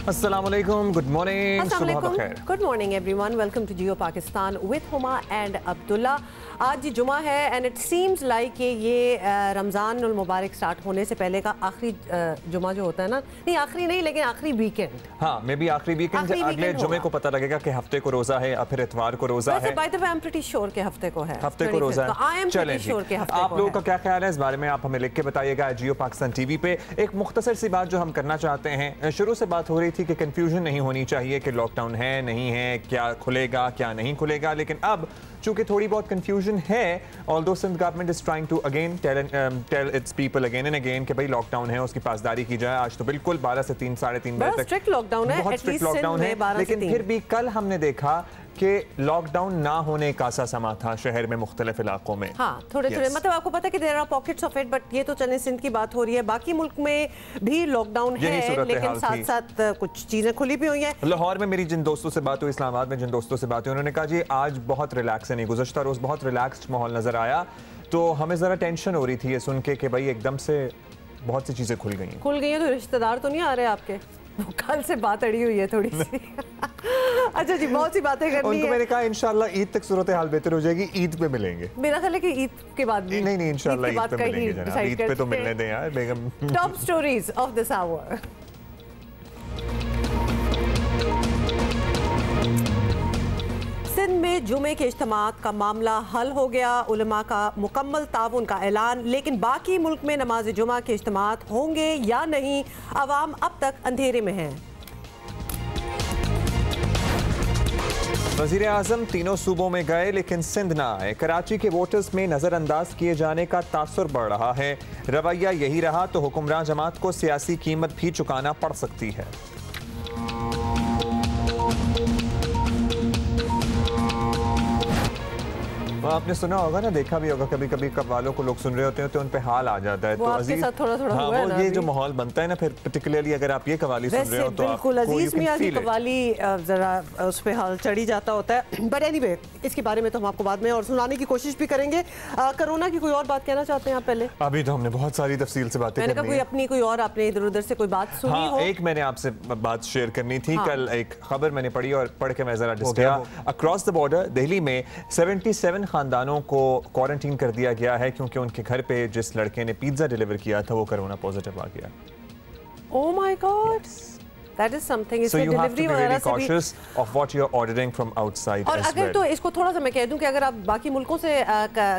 अस्सलाम वालेकुम, good morning, सुबह बखैर। Good morning everyone, welcome to Geo Pakistan with Huma and Abdullah. आज जुमा है एंड इट सीम्स लाइक ये रमज़ान उल मुबारक स्टार्ट होने से पहले का आखिरी जुमा जो होता है ना, नहीं आखिरी नहीं लेकिन आखिरी वीकेंड। हाँ, मे बी आखिरी वीकेंड। अगले जुमे को पता लगेगा कि हफ्ते को रोजा है या फिर इतवार को रोजा है। By the way I am pretty sure के हफ्ते को है, हफ्ते को रोजा है। आई एम प्रीटी श्योर के हफ्ते को है। आप लोगों का क्या ख्याल है इस बारे में, आप हमें लिख के बताइएगा जियो पाकिस्तान टीवी पे। एक मुख्तसर सी बात जो हम करना चाहते हैं, शुरू से बात हो रही थी कि कंफ्यूजन नहीं होनी चाहिए कि लॉकडाउन है नहीं है, क्या खुलेगा क्या नहीं खुलेगा, लेकिन अब चूंकि थोड़ी बहुत कंफ्यूजन है, although Sindh government is trying to again tell its people again and again कि भाई लॉकडाउन है, उसकी पासदारी की जाए। आज तो बिल्कुल 12 से 3 साढ़े 3 बजे तक स्ट्रिक्ट लॉकडाउन है, बहुत स्ट्रिक्ट लॉकडाउन है, लेकिन फिर भी कल हमने देखा कि लॉकडाउन ना होने का सा समा था शहर में मुख्तलिफ इलाकों में। हाँ, थोड़े मतलब आपको पता है कि there are pockets of it, but ये तो चले सिंध की बात हो रही है, बाकी मुल्क में भी लॉकडाउन है, लेकिन साथ साथ कुछ चीजें खुली भी हुई हैं। लाहौर में मेरी जिन दोस्तों से बात हुई, इस्लामाबाद में जिन दोस्तों से बात हुई, उन्होंने कहा जी आज बहुत रिलैक्स है, नहीं गुज़श्ता रोज बहुत रिलैक्स्ड माहौल नजर आया, तो हमें जरा टेंशन हो रही थी ये सुन के कि भाई एकदम से बहुत सी चीजें खुल गई हैं। तो रिश्तेदार तो नहीं आ रहे आपके? कल से बात अड़ी हुई है थोड़ी सी। अच्छा जी, बहुत सी बातें करनी उनको है। मैंने कहा इंशाल्लाह ईद तक सूरत हाल बेहतर हो जाएगी, ईद पे मिलेंगे। मेरा ख्याल है कि ईद के बाद भी नहीं इंशाल्लाह ईद पे मिलेंगे जनाब, ईद पे तो मिलने दें यार बेगम। Top stories of this hour. Sindh में जुमे के इज्तिमात का मामला हल हो गया, उलमा का मुकम्मल ताउन का ऐलान, लेकिन बाकी मुल्क में नमाज जुमा के इज्तिमात होंगे या नहीं, अवाम अब तक अंधेरे में है। वज़ीर आज़म तीनों सूबों में गए लेकिन सिंध ना आए। कराची के वोटर्स में नज़रअंदाज किए जाने का तासुर बढ़ रहा है। रवैया यही रहा तो हुक्मरान जमात को सियासी कीमत भी चुकाना पड़ सकती है। आपने सुना होगा ना, देखा भी होगा, कभी कभी कव्वालों को लोग सुन रहे होते हैं तो उन पे हाल आ जाता है। तो अजीज थोड़ा हाँ, हुआ वो ये जो माहौल बनता है ना, फिर पर्टिकुलरली अगर आप ये कव्वाली सुन रहे हो तो बिल्कुल अजीज मियां की कव्वाली जरा उस पे हाल चढ़ी जाता होता है। बट एनीवे, इसके बारे में तो हम आपको बाद में और सुनाने की कोशिश भी करेंगे। कोरोना की कोई और बात कहना चाहते हैं आप पहले? अभी तो हमने बहुत सारी तफसील से बातें करनी है। कोई अपनी कोई और आपने इधर उधर से कोई बात सुनी हो? एक मैंने आपसे बात शेयर करनी थी। कल एक खबर मैंने पढ़ी और पढ़ के मैं जरा डिस्कस किया। अक्रॉस द बॉर्डर दिल्ली में 77 खानदानों को क्वारंटीन कर दिया गया है क्योंकि उनके घर पे जिस लड़के ने पिज्जा डिलीवर किया था वो कोरोना पॉजिटिव आ गया। Oh my God! That is something. So you have to be really cautious of what you're ordering from outside और as अगर well. तो इसको थोड़ा सा मैं कह दूं कि अगर आप बाकी मुल्कों से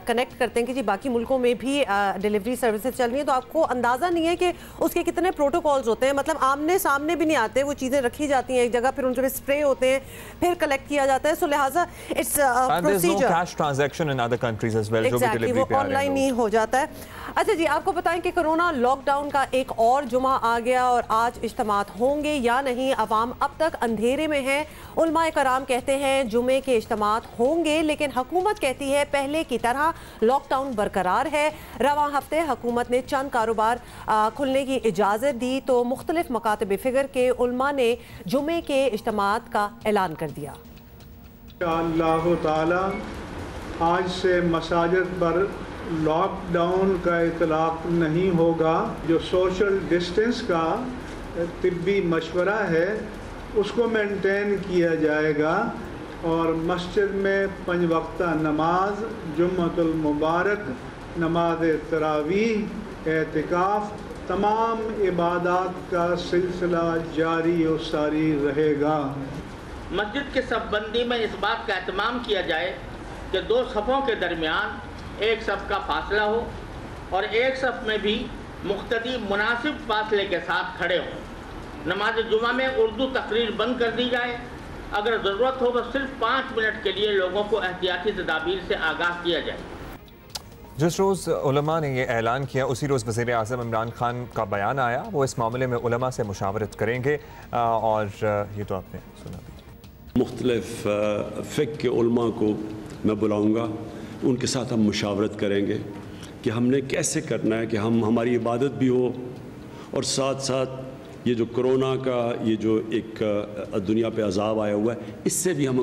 कनेक्ट करते हैं कि जी बाकी मुल्कों में भी डिलीवरी सर्विसेज चल रही हैं, तो आपको अंदाज़ा नहीं है कि उसके कितने प्रोटोकॉल्स होते हैं। मतलब आमने सामने भी नहीं आते, वो चीज़ें रखी जाती हैं एक जगह, फिर उन पर स्प्रे होते हैं, फिर कलेक्ट किया जाता है। सो लिहाजा it's procedure. Cash transaction in other countries as well, जो भी डिलीवरी वो ऑनलाइन ही हो जाता है। अच्छा जी, आपको बताएं कि कोरोना लॉकडाउन का एक और जुमा आ गया और आज इज्तिमात होंगे या नहीं, अवाम अब तक अंधेरे में है। उलमाए कराम कहते हैं जुमे के इज्तिमात होंगे, लेकिन हुकूमत कहती है पहले की तरह लॉकडाउन बरकरार है। रवां हफ्ते हुकूमत ने चंद कारोबार खुलने की इजाज़त दी तो मुख्तलिफ मकातब फिगर के उलमा ने जुमे के इज्तिमात का ऐलान कर दिया। अल्लाह ताला आज से मसाजिद पर लॉकडाउन का इतलाक़ नहीं होगा। जो सोशल डिस्टेंस का तिब्बी मशवरा है उसको मेंटेन किया जाएगा और मस्जिद में 5 वक्ता नमाज, जुम्मतुल मुबारक, नमाज तरावीह, एतिकाफ, तमाम इबादत का सिलसिला जारी और सारी रहेगा। मस्जिद के सफ़बंदी में इस बात का एहतमाम किया जाए कि 2 सफ़ों के दरमियान एक सफ़ का फासला हो और एक सफ़ में भी मुख्तदी मुनासिब फासले के साथ खड़े हों। नमाज जुमा में उर्दू तकरीर बंद कर दी जाए। अगर ज़रूरत हो तो सिर्फ 5 मिनट के लिए लोगों को एहतियाती तदाबीर से आगाह किया जाए। जिस रोज़ उलमा ने यह ऐलान किया उसी रोज़ वज़ीर आज़म इमरान खान का बयान आया। वो इस मामले में उलमा से मुशावरत करेंगे और ये तो आपने सुना भी। मुख्तलिफ फ़िक़्ह के उलमा को मैं बुलाऊँगा, उनके साथ हम मुशावरत करेंगे कि हमने कैसे करना है कि हमारी इबादत भी हो और साथ साथ ये जो कोरोना का ये जो एक दुनिया पे अज़ाब आया हुआ है, इससे भी हम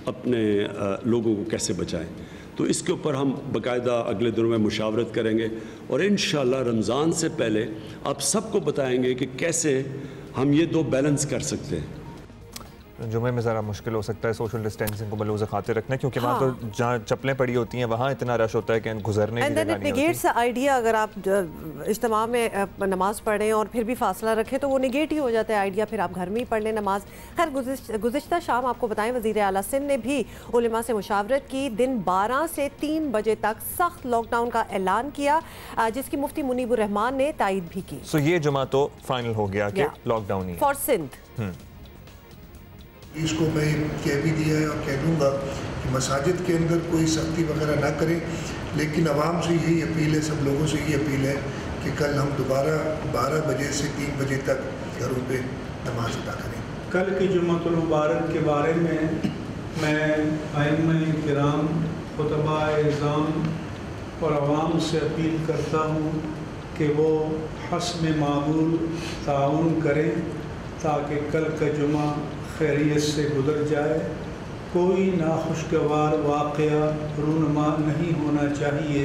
अपने लोगों को कैसे बचाएं। तो इसके ऊपर हम बाकायदा अगले दिनों में मुशावरत करेंगे और इंशाअल्लाह रमज़ान से पहले आप सबको बताएंगे कि कैसे हम ये दो बैलेंस कर सकते हैं। जुमे में ज़रा मुश्किल हो सकता है सोशल डिस्टेंसिंग को बलूज़ खातिर रखना, क्योंकि वहाँ तो जहाँ चप्पलें पड़ी होती हैं वहाँ इतना रश होता है कि गुजरने की जगह नहीं होती। आइडिया अगर आप इज्तिमा में नमाज पढ़ें और फिर भी फासला रखें तो वो निगेट ही हो जाता है आइडिया, फिर आप घर में ही पढ़ लें नमाज। खैर गुज़िश्ता शाम आपको बताएं वज़ीर आला सिंध ने भी उलेमा से मुशावरत की, दिन 12 से 3 बजे तक सख्त लॉकडाउन का ऐलान किया, जिसकी मुफ्ती मुनीबुर रहमान ने तायद भी की। सो ये जुमा तो फाइनल हो गया कि लॉकडाउन ही फॉर सिंध। इसको मैं कह भी दिया है और कह दूँगा कि मसाजिद के अंदर कोई सख्ती वगैरह ना करें, लेकिन आवाम से यही अपील है, सब लोगों से यही अपील है कि कल हम दोबारा 12 बजे से 3 बजे तक घरों पे नमाज अदा करें। कल की जुम्मतुल मुबारक के बारे में मैं आइम्मा-ए किराम, खुतबा-ए इज़ाम और आवाम से अपील करता हूँ कि वो हस्ब मामूल ताउन करें ताकि कल का जुमा खैरियत से गुजर जाए। कोई नाखुशगवार वाक़या रूनुमा नहीं होना चाहिए।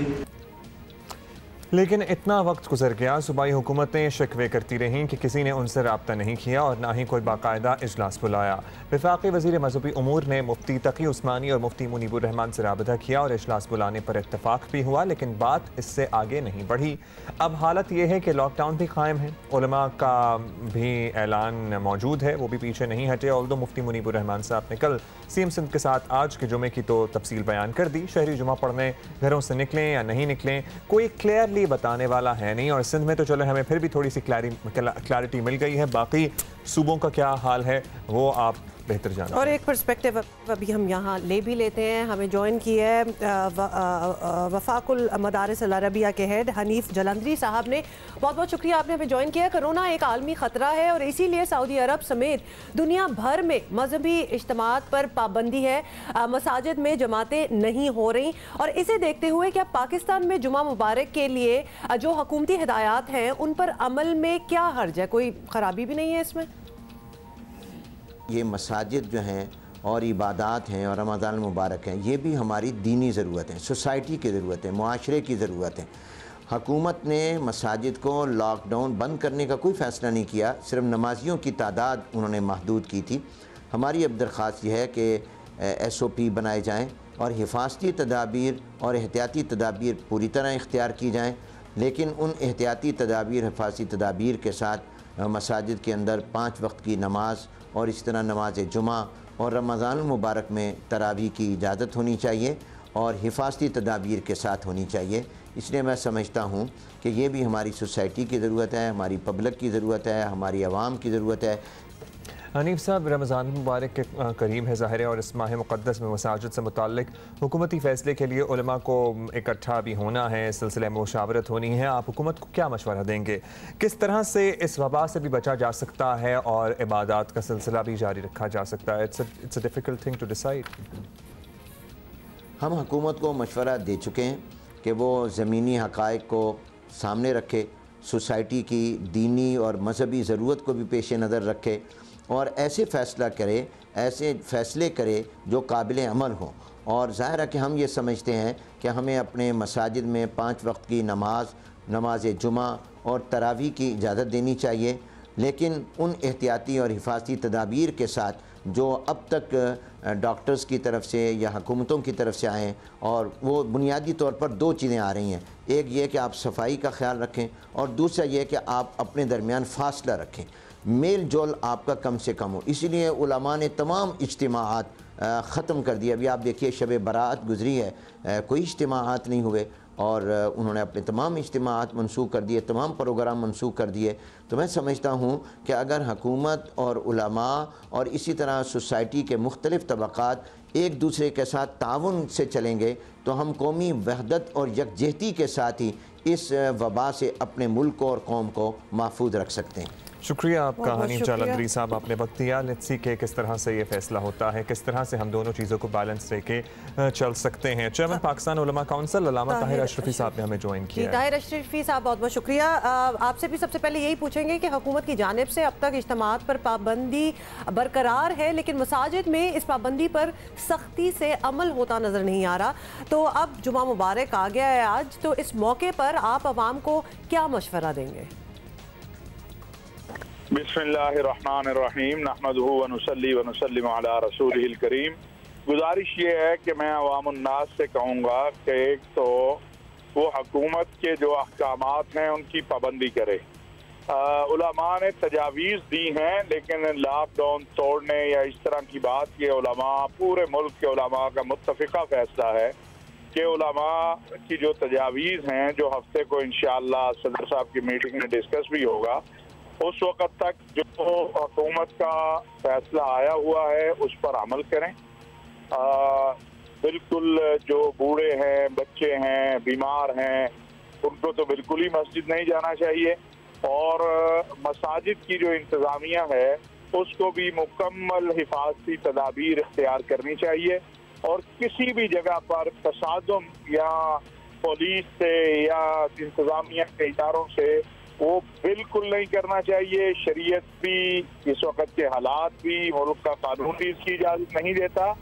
लेकिन इतना वक्त गुजर गया, सूबाई हुकूमतें शिकवे करती रहीं कि किसी ने उनसे रब्ता नहीं किया और ना ही कोई बाकायदा इजलास बुलाया। वफाकी वज़ीर मज़हबी उमूर ने मुफ्ती तकी उस्मानी और मुफ्ती मुनीबुर रहमान से रब्ता किया और इजलास बुलाने पर इत्तफाक भी हुआ, लेकिन बात इससे आगे नहीं बढ़ी। अब हालत यह है कि लॉकडाउन भी कायम है, उलमा का भी ऐलान मौजूद है, वो भी पीछे नहीं हटे। ऑल्दो मुफ्ती मुनीबुर रहमान साहब ने कल CM सिंध के साथ आज के जुमे की तो तफसील बयान कर दी। शहरी जुमा पढ़ने घरों से निकलें या नहीं निकलें कोई क्लियरली बताने वाला है नहीं, और सिंध में तो चलो हमें फिर भी थोड़ी सी क्लैरिटी मिल गई है। बाकी सूबों का क्या हाल है वो आप बेहतर जाना। और एक पर्सपेक्टिव अभी हम यहाँ ले भी लेते हैं। हमें ज्वाइन किया है वफाकुल मदारिस अल अरबिया के हेड हनीफ जलंधरी साहब ने। बहुत बहुत शुक्रिया आपने हमें ज्वाइन किया। कोरोना एक आलमी ख़तरा है और इसीलिए सऊदी अरब समेत दुनिया भर में मजहबी इज्तिमात पर पाबंदी है, मसाजिद में जमातें नहीं हो रही, और इसे देखते हुए क्या पाकिस्तान में जुमा मुबारक के लिए जो हुकूमती हिदायत हैं उन पर अमल में क्या हर्ज है? कोई ख़राबी भी नहीं है इसमें? ये मसाजिद जो हैं और इबादात हैं और रमज़ान मुबारक हैं, ये भी हमारी दीनी ज़रूरत है, सोसाइटी की ज़रूरत है, मुआशरे की ज़रूरत है। हुकूमत ने मसाजिद को लॉकडाउन बंद करने का कोई फ़ैसला नहीं किया, सिर्फ नमाजियों की तादाद उन्होंने महदूद की थी। हमारी अब दरख्वास्त यह है कि SOP बनाए जाएँ और हिफाजती तदाबीर और एहतियाती तदाबीर पूरी तरह इख्तियार की जाएँ, लेकिन उन एहतियाती तदाबीर, हिफाजती तदाबीर के साथ मसाजिद के अंदर 5 वक्त की नमाज और इस तरह नमाज जुमा और रमज़ान मुबारक में तरावी की इजाज़त होनी चाहिए और हिफाजती तदाबीर के साथ होनी चाहिए। इसलिए मैं समझता हूँ कि ये भी हमारी सोसाइटी की ज़रूरत है, हमारी पब्लिक की ज़रूरत है, हमारी आवाम की ज़रूरत है। हनीफ साहब, रमज़ान मुबारक के करीब है ज़ाहिर है, और इस माह मुक़द्दस में मसाजिद से मुताल्लिक़ हुकूमती फ़ैसले के लिए उलमा को इकट्ठा भी होना है, इस सिलसिले में मुशावरत होनी है। आप हुकूमत को क्या मशवरा देंगे? किस तरह से इस वबा से भी बचा जा सकता है और इबादत का सिलसिला भी जारी रखा जा सकता है? It's a difficult thing to decide. हम हुकूमत को मशवरा दे चुके हैं कि वो ज़मीनी हक़ाइक़ को सामने रखे, सोसाइटी की दीनी और मजहबी ज़रूरत को भी पेश नज़र रखे और ऐसे फ़ैसले करे जो काबिल अमल हों। और ज़ाहिर है कि हम ये समझते हैं कि हमें अपने मसाजिद में 5 वक्त की नमाज जुमा और तरावी की इजाज़त देनी चाहिए, लेकिन उन एहतियाती और हिफाजती तदाबीर के साथ जो अब तक डॉक्टर्स की तरफ से या हुकूमतों की तरफ से आएँ। और वो बुनियादी तौर पर 2 चीज़ें आ रही हैं, एक ये कि आप सफाई का ख्याल रखें और दूसरा ये कि आप अपने दरमियान फासला रखें, मेल जोल आपका कम से कम हो। इसीलिए उलमा ने तमाम इज्तिमाआत ख़त्म कर दिया। अभी आप देखिए शब बरात गुज़री है, कोई इज्तिमाआत नहीं हुए और उन्होंने अपने तमाम इज्तिमाआत मनसूख कर दिए, तमाम प्रोग्राम मनसूख कर दिए। तो मैं समझता हूँ कि अगर हुकूमत और उलमा और इसी तरह सोसाइटी के मुख्तलिफ़ तबक़ात एक दूसरे के साथ ताउन से चलेंगे तो हम कौमी वहदत और यकजहती के साथ ही इस वबा से अपने मुल्क को और कौम को महफूज रख सकते हैं। शुक्रिया आपका हनीफ जलंधरी साहब, आपने वक्त दिया। लेट्स सी के किस तरह से ये फैसला होता है, किस तरह से हम दोनों चीज़ों को बैलेंस लेके चल सकते हैं। चेयरमैन पाकिस्तान उलमा काउंसिल अल्लामा ताहिर अशरफी साहब ने हमें ज्वाइन किया। ताहिर अशरफी साहब बहुत बहुत शुक्रिया। आपसे भी सबसे पहले यही पूछेंगे कि हुकूमत की जानिब से अब तक इज्तिमात पर पाबंदी बरकरार है, लेकिन मसाजिद में इस पाबंदी पर सख्ती से अमल होता नज़र नहीं आ रहा। तो अब जुमा मुबारक आ गया है आज, तो इस मौके पर आप आवाम को क्या मशवरा देंगे? बिस्मिल्लाहिर्रहमानिर्रहीम नहमदुहु व नुसल्ली व नुसल्लिम अला रसूलिहिल करीम। गुजारिश ये है कि मैं अवामुन्नास से कहूँगा कि एक तो वो हुकूमत के जो अहकामात हैं उनकी पाबंदी करे। उलमा ने तजावीज़ दी हैं, लेकिन लॉकडाउन तोड़ने या इस तरह की बात, ये उलमा पूरे मुल्क के उलमा का मुत्तफ़िक़ा फ़ैसला है कि उलमा की जो तजावीज़ हैं, जो हफ्ते को इंशाअल्लाह सदर साहब की मीटिंग में डिस्कस भी होगा, उस वक़्त तक जो हुकूमत का फैसला आया हुआ है उस पर अमल करें। बिल्कुल जो बूढ़े हैं, बच्चे हैं, बीमार हैं, उनको तो बिल्कुल ही मस्जिद नहीं जाना चाहिए। और मसाजिद की जो इंतज़ामिया है उसको भी मुकम्मल हिफाजती तदाबीर इख्तियार करनी चाहिए और किसी भी जगह पर तसादुम या पुलिस से या इंतज़ामिया के इदारों से वो बिल्कुल नहीं करना चाहिए। शरीयत भी, इस वक्त के हालात भी, मुल्क का कानून भी इसकी इजाज़त नहीं देता।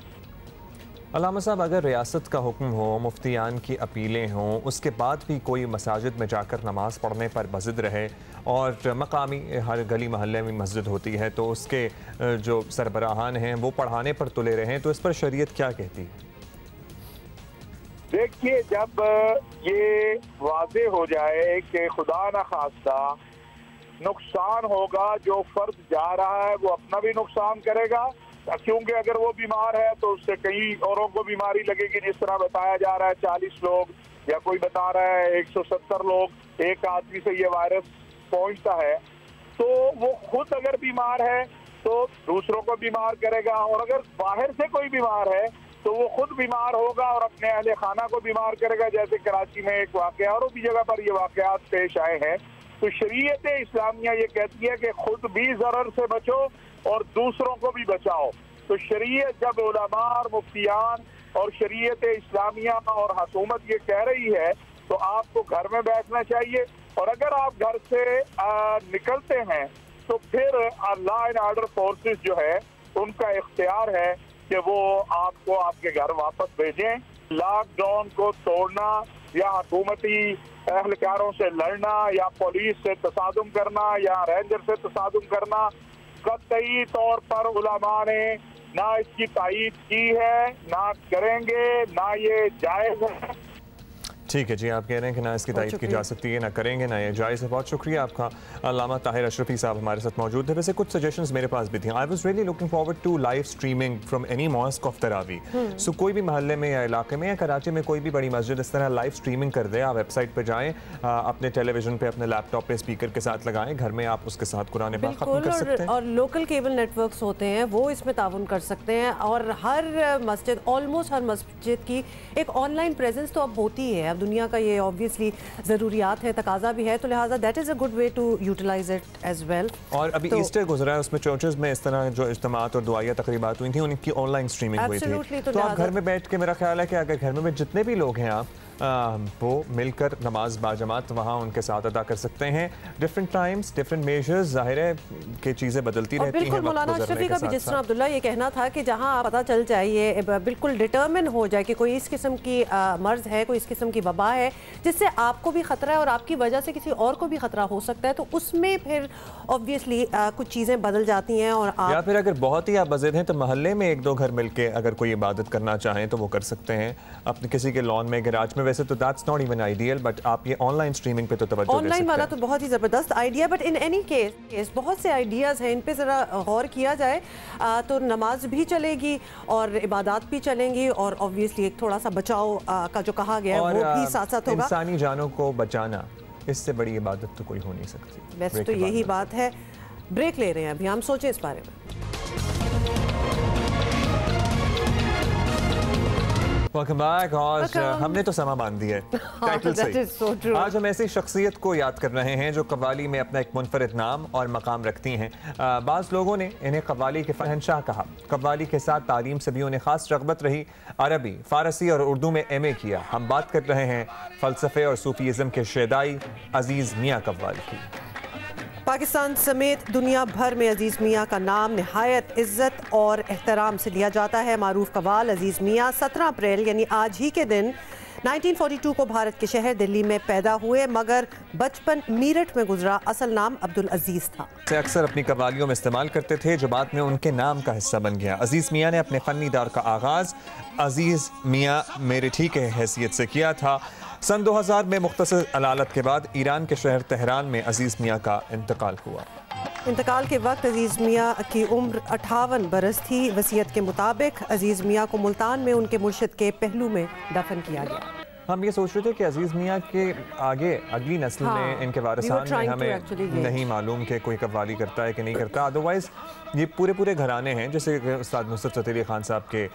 अल्लामा साहब, अगर रियासत का हुक्म हो, मुफ्तियान की अपीलें हों, उसके बाद भी कोई मसाजिद में जाकर नमाज़ पढ़ने पर बज़िद रहे और मकामी हर गली महल्ले में मस्जिद होती है तो उसके जो सरबराहान हैं वो पढ़ाने पर तुले रहें, तो इस पर शरीयत क्या कहती है? देखिए, जब ये वाज़े हो जाए कि खुदा न खास्ता नुकसान होगा, जो फर्द जा रहा है वो अपना भी नुकसान करेगा, क्योंकि अगर वो बीमार है तो उससे कई औरों को बीमारी लगेगी। जिस तरह बताया जा रहा है 40 लोग या कोई बता रहा है 170 लोग एक आदमी से ये वायरस पहुंचता है, तो वो खुद अगर बीमार है तो दूसरों को बीमार करेगा, और अगर बाहर से कोई बीमार है तो वो खुद बीमार होगा और अपने अहले खाना को बीमार करेगा। जैसे कराची में एक वाकया और भी जगह पर ये वाकयात पेश आए हैं। तो शरीयत इस्लामिया ये कहती है कि खुद भी ज़रर से बचो और दूसरों को भी बचाओ। तो शरीयत, जब उलमा और मुफ्तियान और शरीयत इस्लामिया और हुकूमत ये कह रही है तो आपको घर में बैठना चाहिए, और अगर आप घर से निकलते हैं तो फिर लॉ एंड ऑर्डर फोर्सेस जो है उनका इख्तियार है कि वो आपको आपके घर वापस भेजें। लॉकडाउन को तोड़ना या हुकूमती एहलकारों से लड़ना या पुलिस से तसादुम करना या रेंजर से तसादुम करना, कतई तौर पर उलमा ने ना इसकी तायीद की है, ना करेंगे, ना ये जायज़ है। ठीक है जी, आप कह रहे हैं कि ना इसकी तारीफ की जा सकती है, ना करेंगे, ना ये जायज़ है। बहुत शुक्रिया आपका। अल्लामा ताहिर अशरफी साहब हमारे साथ मौजूद है। वैसे कुछ सजेशंस मेरे पास भी थी। I was really looking forward to live streaming from any mosque of तरावी। सो कोई भी महल्ले में या इलाके में या कराची में कोई भी बड़ी मस्जिद इस तरह लाइव स्ट्रीमिंग कर दे, आप वेबसाइट पर जाएँ, अपने टेलीविजन पर, अपने लैपटॉप पर स्पीकर के साथ लगाएं, घर में आप उसके साथ कुरान पाक खत्म कर सकते हैं। और लोकल केबल नेटवर्क्स होते हैं वो इसमें ताउन कर सकते हैं, और हर मस्जिद, ऑलमोस्ट हर मस्जिद की एक ऑनलाइन प्रेजेंस तो अब होती है। अब दुनिया का ये ऑब्वियसली ज़रूरियात है, तकाजा भी है, तो लिहाजा that is a good way to utilize it as well. और अभी ईस्टर गुजरा है, उसमें चर्चेस में इस तरह जो इज्तिमात और दुआया तकरीबात हुई थी उनकी ऑनलाइन स्ट्रीमिंग हुई थी। तो आप घर में बैठ के, मेरा ख्याल है कि अगर घर में जितने भी लोग हैं आप वो मिलकर नमाज बाजमात वहाँ उनके साथ अदा कर सकते हैं। डिफरेंट टाइम्स, डिफरेंट मेजर्स, जाहिर है कि चीज़ें बदलती रहती हैं। बिल्कुल मौलाना अशरफी का भी जिस तरह अब्दुल्ला ये कहना था कि जहाँ पता चल जाए, ये बिल्कुल डिटर्मिन हो जाए कि कोई इस किस्म की मर्ज है, कोई इस किस्म की वबा है जिससे आपको भी ख़तरा है और आपकी वजह से किसी और को भी ख़तरा हो सकता है, तो उसमें फिर ऑब्वियसली कुछ चीज़ें बदल जाती हैं। और आप, या फिर अगर बहुत ही आप बज़िद हैं तो महल्ले में एक दो घर मिलके अगर कोई इबादत करना चाहें तो वो कर सकते हैं अपने किसी के लॉन में, गैराज में। वैसे तो that's not even ideal, but आप ये ऑनलाइन स्ट्रीमिंग पे तो तवज्जो दे सकते हैं। ऑनलाइन वाला तो बहुत ही ज़बरदस्त idea, but in any case बहुत से आइडियाज़ हैं, इन पे ज़रा गौर किया जाए तो नमाज भी चलेगी और इबादत भी चलेंगी, और ऑब्वियसली एक थोड़ा सा बचाव का जो कहा गया है वो भी साथ साथ होगा। इंसानी जानों को बचाना, इससे बड़ी इबादत तो कोई हो नहीं सकती। वैसे तो यही बात है। ब्रेक ले रहे हैं अभी, हम सोचें इस बारे में। Welcome back. और हमने तो समा बांध दिया है टाइटल से। आज हम ऐसी शख्सियत को याद कर रहे हैं जो कव्वाली में अपना एक मुनफरिद नाम और मकाम रखती हैं। बाज़ लोगों ने इन्हें कव्वाली के शहंशाह कहा। कव्वाली के साथ तालीम से भी उन्हें खास रग़बत रही। अरबी, फ़ारसी और उर्दू में MA किया। हम बात कर रहे हैं फ़लसफ़े और सूफीज़म के शेदाई अज़ीज़ मियाँ कव्वाल की। पाकिस्तान समेत दुनिया भर में अजीज़ मियाँ का नाम नहायत इज़्ज़त और एहतराम से लिया जाता है। मारूफ कव्वाल अजीज़ मियाँ 17 अप्रैल यानी आज ही के दिन 1942 को भारत के शहर दिल्ली में पैदा हुए, मगर बचपन मीरठ में गुजरा। असल नाम अब्दुल अजीज था। से अक्सर अपनी कव्वालियों में इस्तेमाल करते थे, जो बाद में उनके नाम का हिस्सा बन गया। अजीज मियाँ ने अपने फनी दौर का आगाज़ अजीज मियाँ मेरठी के हैसियत से किया था। सन 2000 में मुख्तसर अलालत के बाद ईरान के शहर तेहरान में अजीज मियाँ का इंतकाल हुआ। इंतकाल के वक्त अजीज मियाँ की उम्र 58 बरस थी। वसीयत के मुताबिक अजीज मियाँ को मुल्तान में उनके मुर्शिद के पहलू में दफन किया गया। हम ये सोच रहे थे कि अजीज मियाँ के आगे अगली नस्ल में इनके वारिसान में हमें नहीं मालूम कि कोई कव्वाली करता है कि नहीं करता। अदरवाइज़ ये पूरे घराने हैं, जैसे उस्ताद नुसरत फ़तेह अली खान साहब के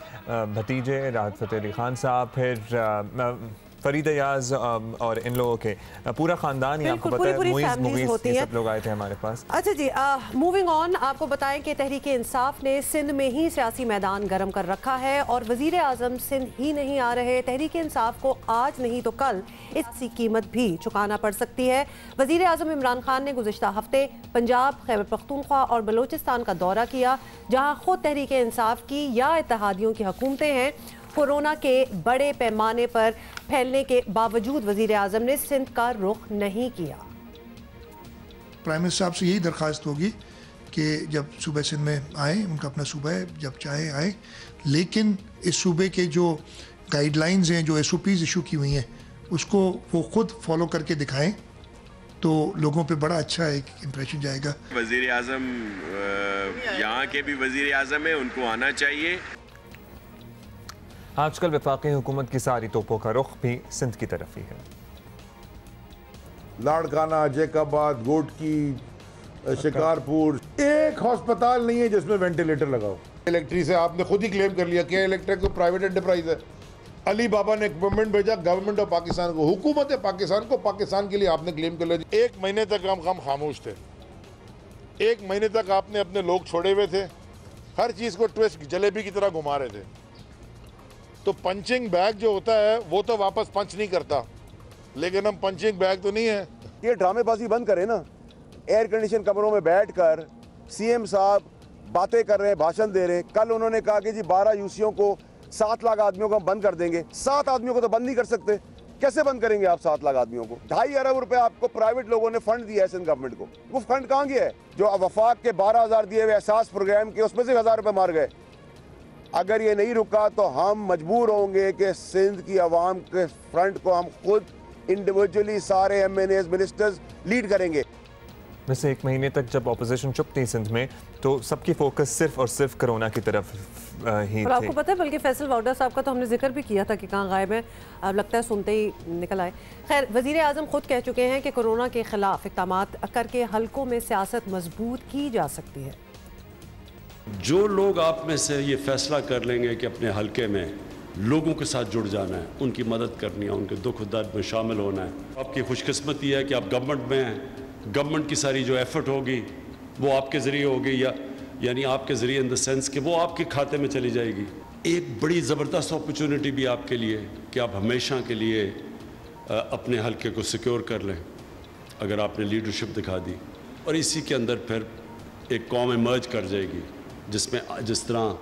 भतीजे राहत फ़तेह अली खान साहब, फिर फरीद अयाज और इन लोगों के पूरा ख़ानदान ही आपको पता है, मुईज़ ये सब लोग आए थे हमारे पास। अच्छा जी, मूविंग ऑन, आपको बताएं कि तहरीक इंसाफ ने सिंध में ही सियासी मैदान गर्म कर रखा है और वज़ीर आज़म सिंध ही नहीं आ रहे। तहरीक इंसाफ को आज नहीं तो कल इसकी कीमत भी चुकाना पड़ सकती है। वज़ीर आज़म इमरान खान ने गुज़िश्ता हफ्ते पंजाब, खैबर पख्तूनख्वा और बलोचिस्तान का दौरा किया, जहाँ खुद तहरीक इंसाफ की या इत्तेहादियों की हुकूमतें हैं। कोरोना के बड़े पैमाने पर फैलने के बावजूद वज़ीर आज़म ने सिंध का रुख नहीं किया। प्राइम मिनिस्टर साहब से यही दरख्वास्त होगी कि जब सूबे सिंध में आए, उनका अपना सूबा है, जब चाहे आए, लेकिन इस सूबे के जो गाइडलाइंस हैं, जो SOPs इशू की हुई हैं, उसको वो खुद फॉलो करके दिखाएं तो लोगों पे बड़ा अच्छा एक इम्प्रेशन जाएगा। वज़ीर आज़म यहाँ के भी वज़ीर आज़म है, उनको आना चाहिए। आजकल वफाकी हुकूमत की सारी तोपों का रुख भी सिंध की तरफ ही है। लाड़काना, जैकाबाद, गोटकी, शिकारपुर, एक हॉस्पिटल नहीं है जिसमें वेंटिलेटर लगाओ। इलेक्ट्री से आपने खुद ही क्लेम कर लिया कि इलेक्ट्रिक तो प्राइवेट एंटरप्राइज है। अली बाबा ने इक्विपमेंट भेजा गवर्नमेंट ऑफ पाकिस्तान को, हुकूमत पाकिस्तान को, पाकिस्तान के लिए आपने क्लेम कर लिया। 1 महीने तक हम खामोश थे। 1 महीने तक आपने अपने लोग छोड़े हुए थे, हर चीज़ को ट्विस्ट जलेबी की तरह घुमा रहे थे। तो पंचिंग बैग जो होता है वो तो वापस पंच नहीं करता, लेकिन हम पंचिंग बैग तो नहीं है। ये ड्रामेबाजी बंद करें ना। एयर कंडीशन कमरों में बैठकर CM साहब बातें कर रहे हैं, भाषण दे रहे हैं। कल उन्होंने कहा कि जी 12 यूसियों को 7 लाख आदमियों को हम बंद कर देंगे। 7 आदमियों को तो बंद नहीं कर सकते, कैसे बंद करेंगे आप 7 लाख आदमियों को? 2.5 अरब रुपए आपको प्राइवेट लोगों ने फंड दिया है सिंध गवर्नमेंट को। वो फंड कहाँ गया है? जो वफाक के 12,000 दिए हुए एहसास प्रोग्राम के, उसमें से 1,000 रुपए मार गए। अगर ये नहीं रुका तो हम मजबूर होंगे कि सिंध की आवाम के फ्रंट को हम खुद इंडिविजुअली सारे MNAs मिनिस्टर्स लीड करेंगे। वैसे 1 महीने तक जब ऑपोजिशन चुप थी सिंध में, तो सबकी फोकस सिर्फ और सिर्फ कोरोना की तरफ ही और आपको पता है, बल्कि फैसल वाउडा साहब का तो हमने जिक्र भी किया था कि कहाँ गायब है, अब लगता है सुनते ही निकल आए। खैर, वज़ीर आज़म खुद कह चुके हैं कि कोरोना के खिलाफ इक़दामात करके हल्कों में सियासत मजबूत की जा सकती है। जो लोग आप में से ये फैसला कर लेंगे कि अपने हलके में लोगों के साथ जुड़ जाना है, उनकी मदद करनी है, उनके दुख दर्द में शामिल होना है, आपकी खुशकिस्मती है कि आप गवर्नमेंट में हैं। गवर्नमेंट की सारी जो एफर्ट होगी वो आपके ज़रिए होगी, यानी आपके ज़रिए इन द सेंस कि वो आपके खाते में चली जाएगी। एक बड़ी ज़बरदस्त अपॉर्चुनिटी भी आपके लिए कि आप हमेशा के लिए अपने हलके को सिक्योर कर लें अगर आपने लीडरशिप दिखा दी। और इसी के अंदर फिर एक कौम इमर्ज कर जाएगी, जिसमें जिस तरह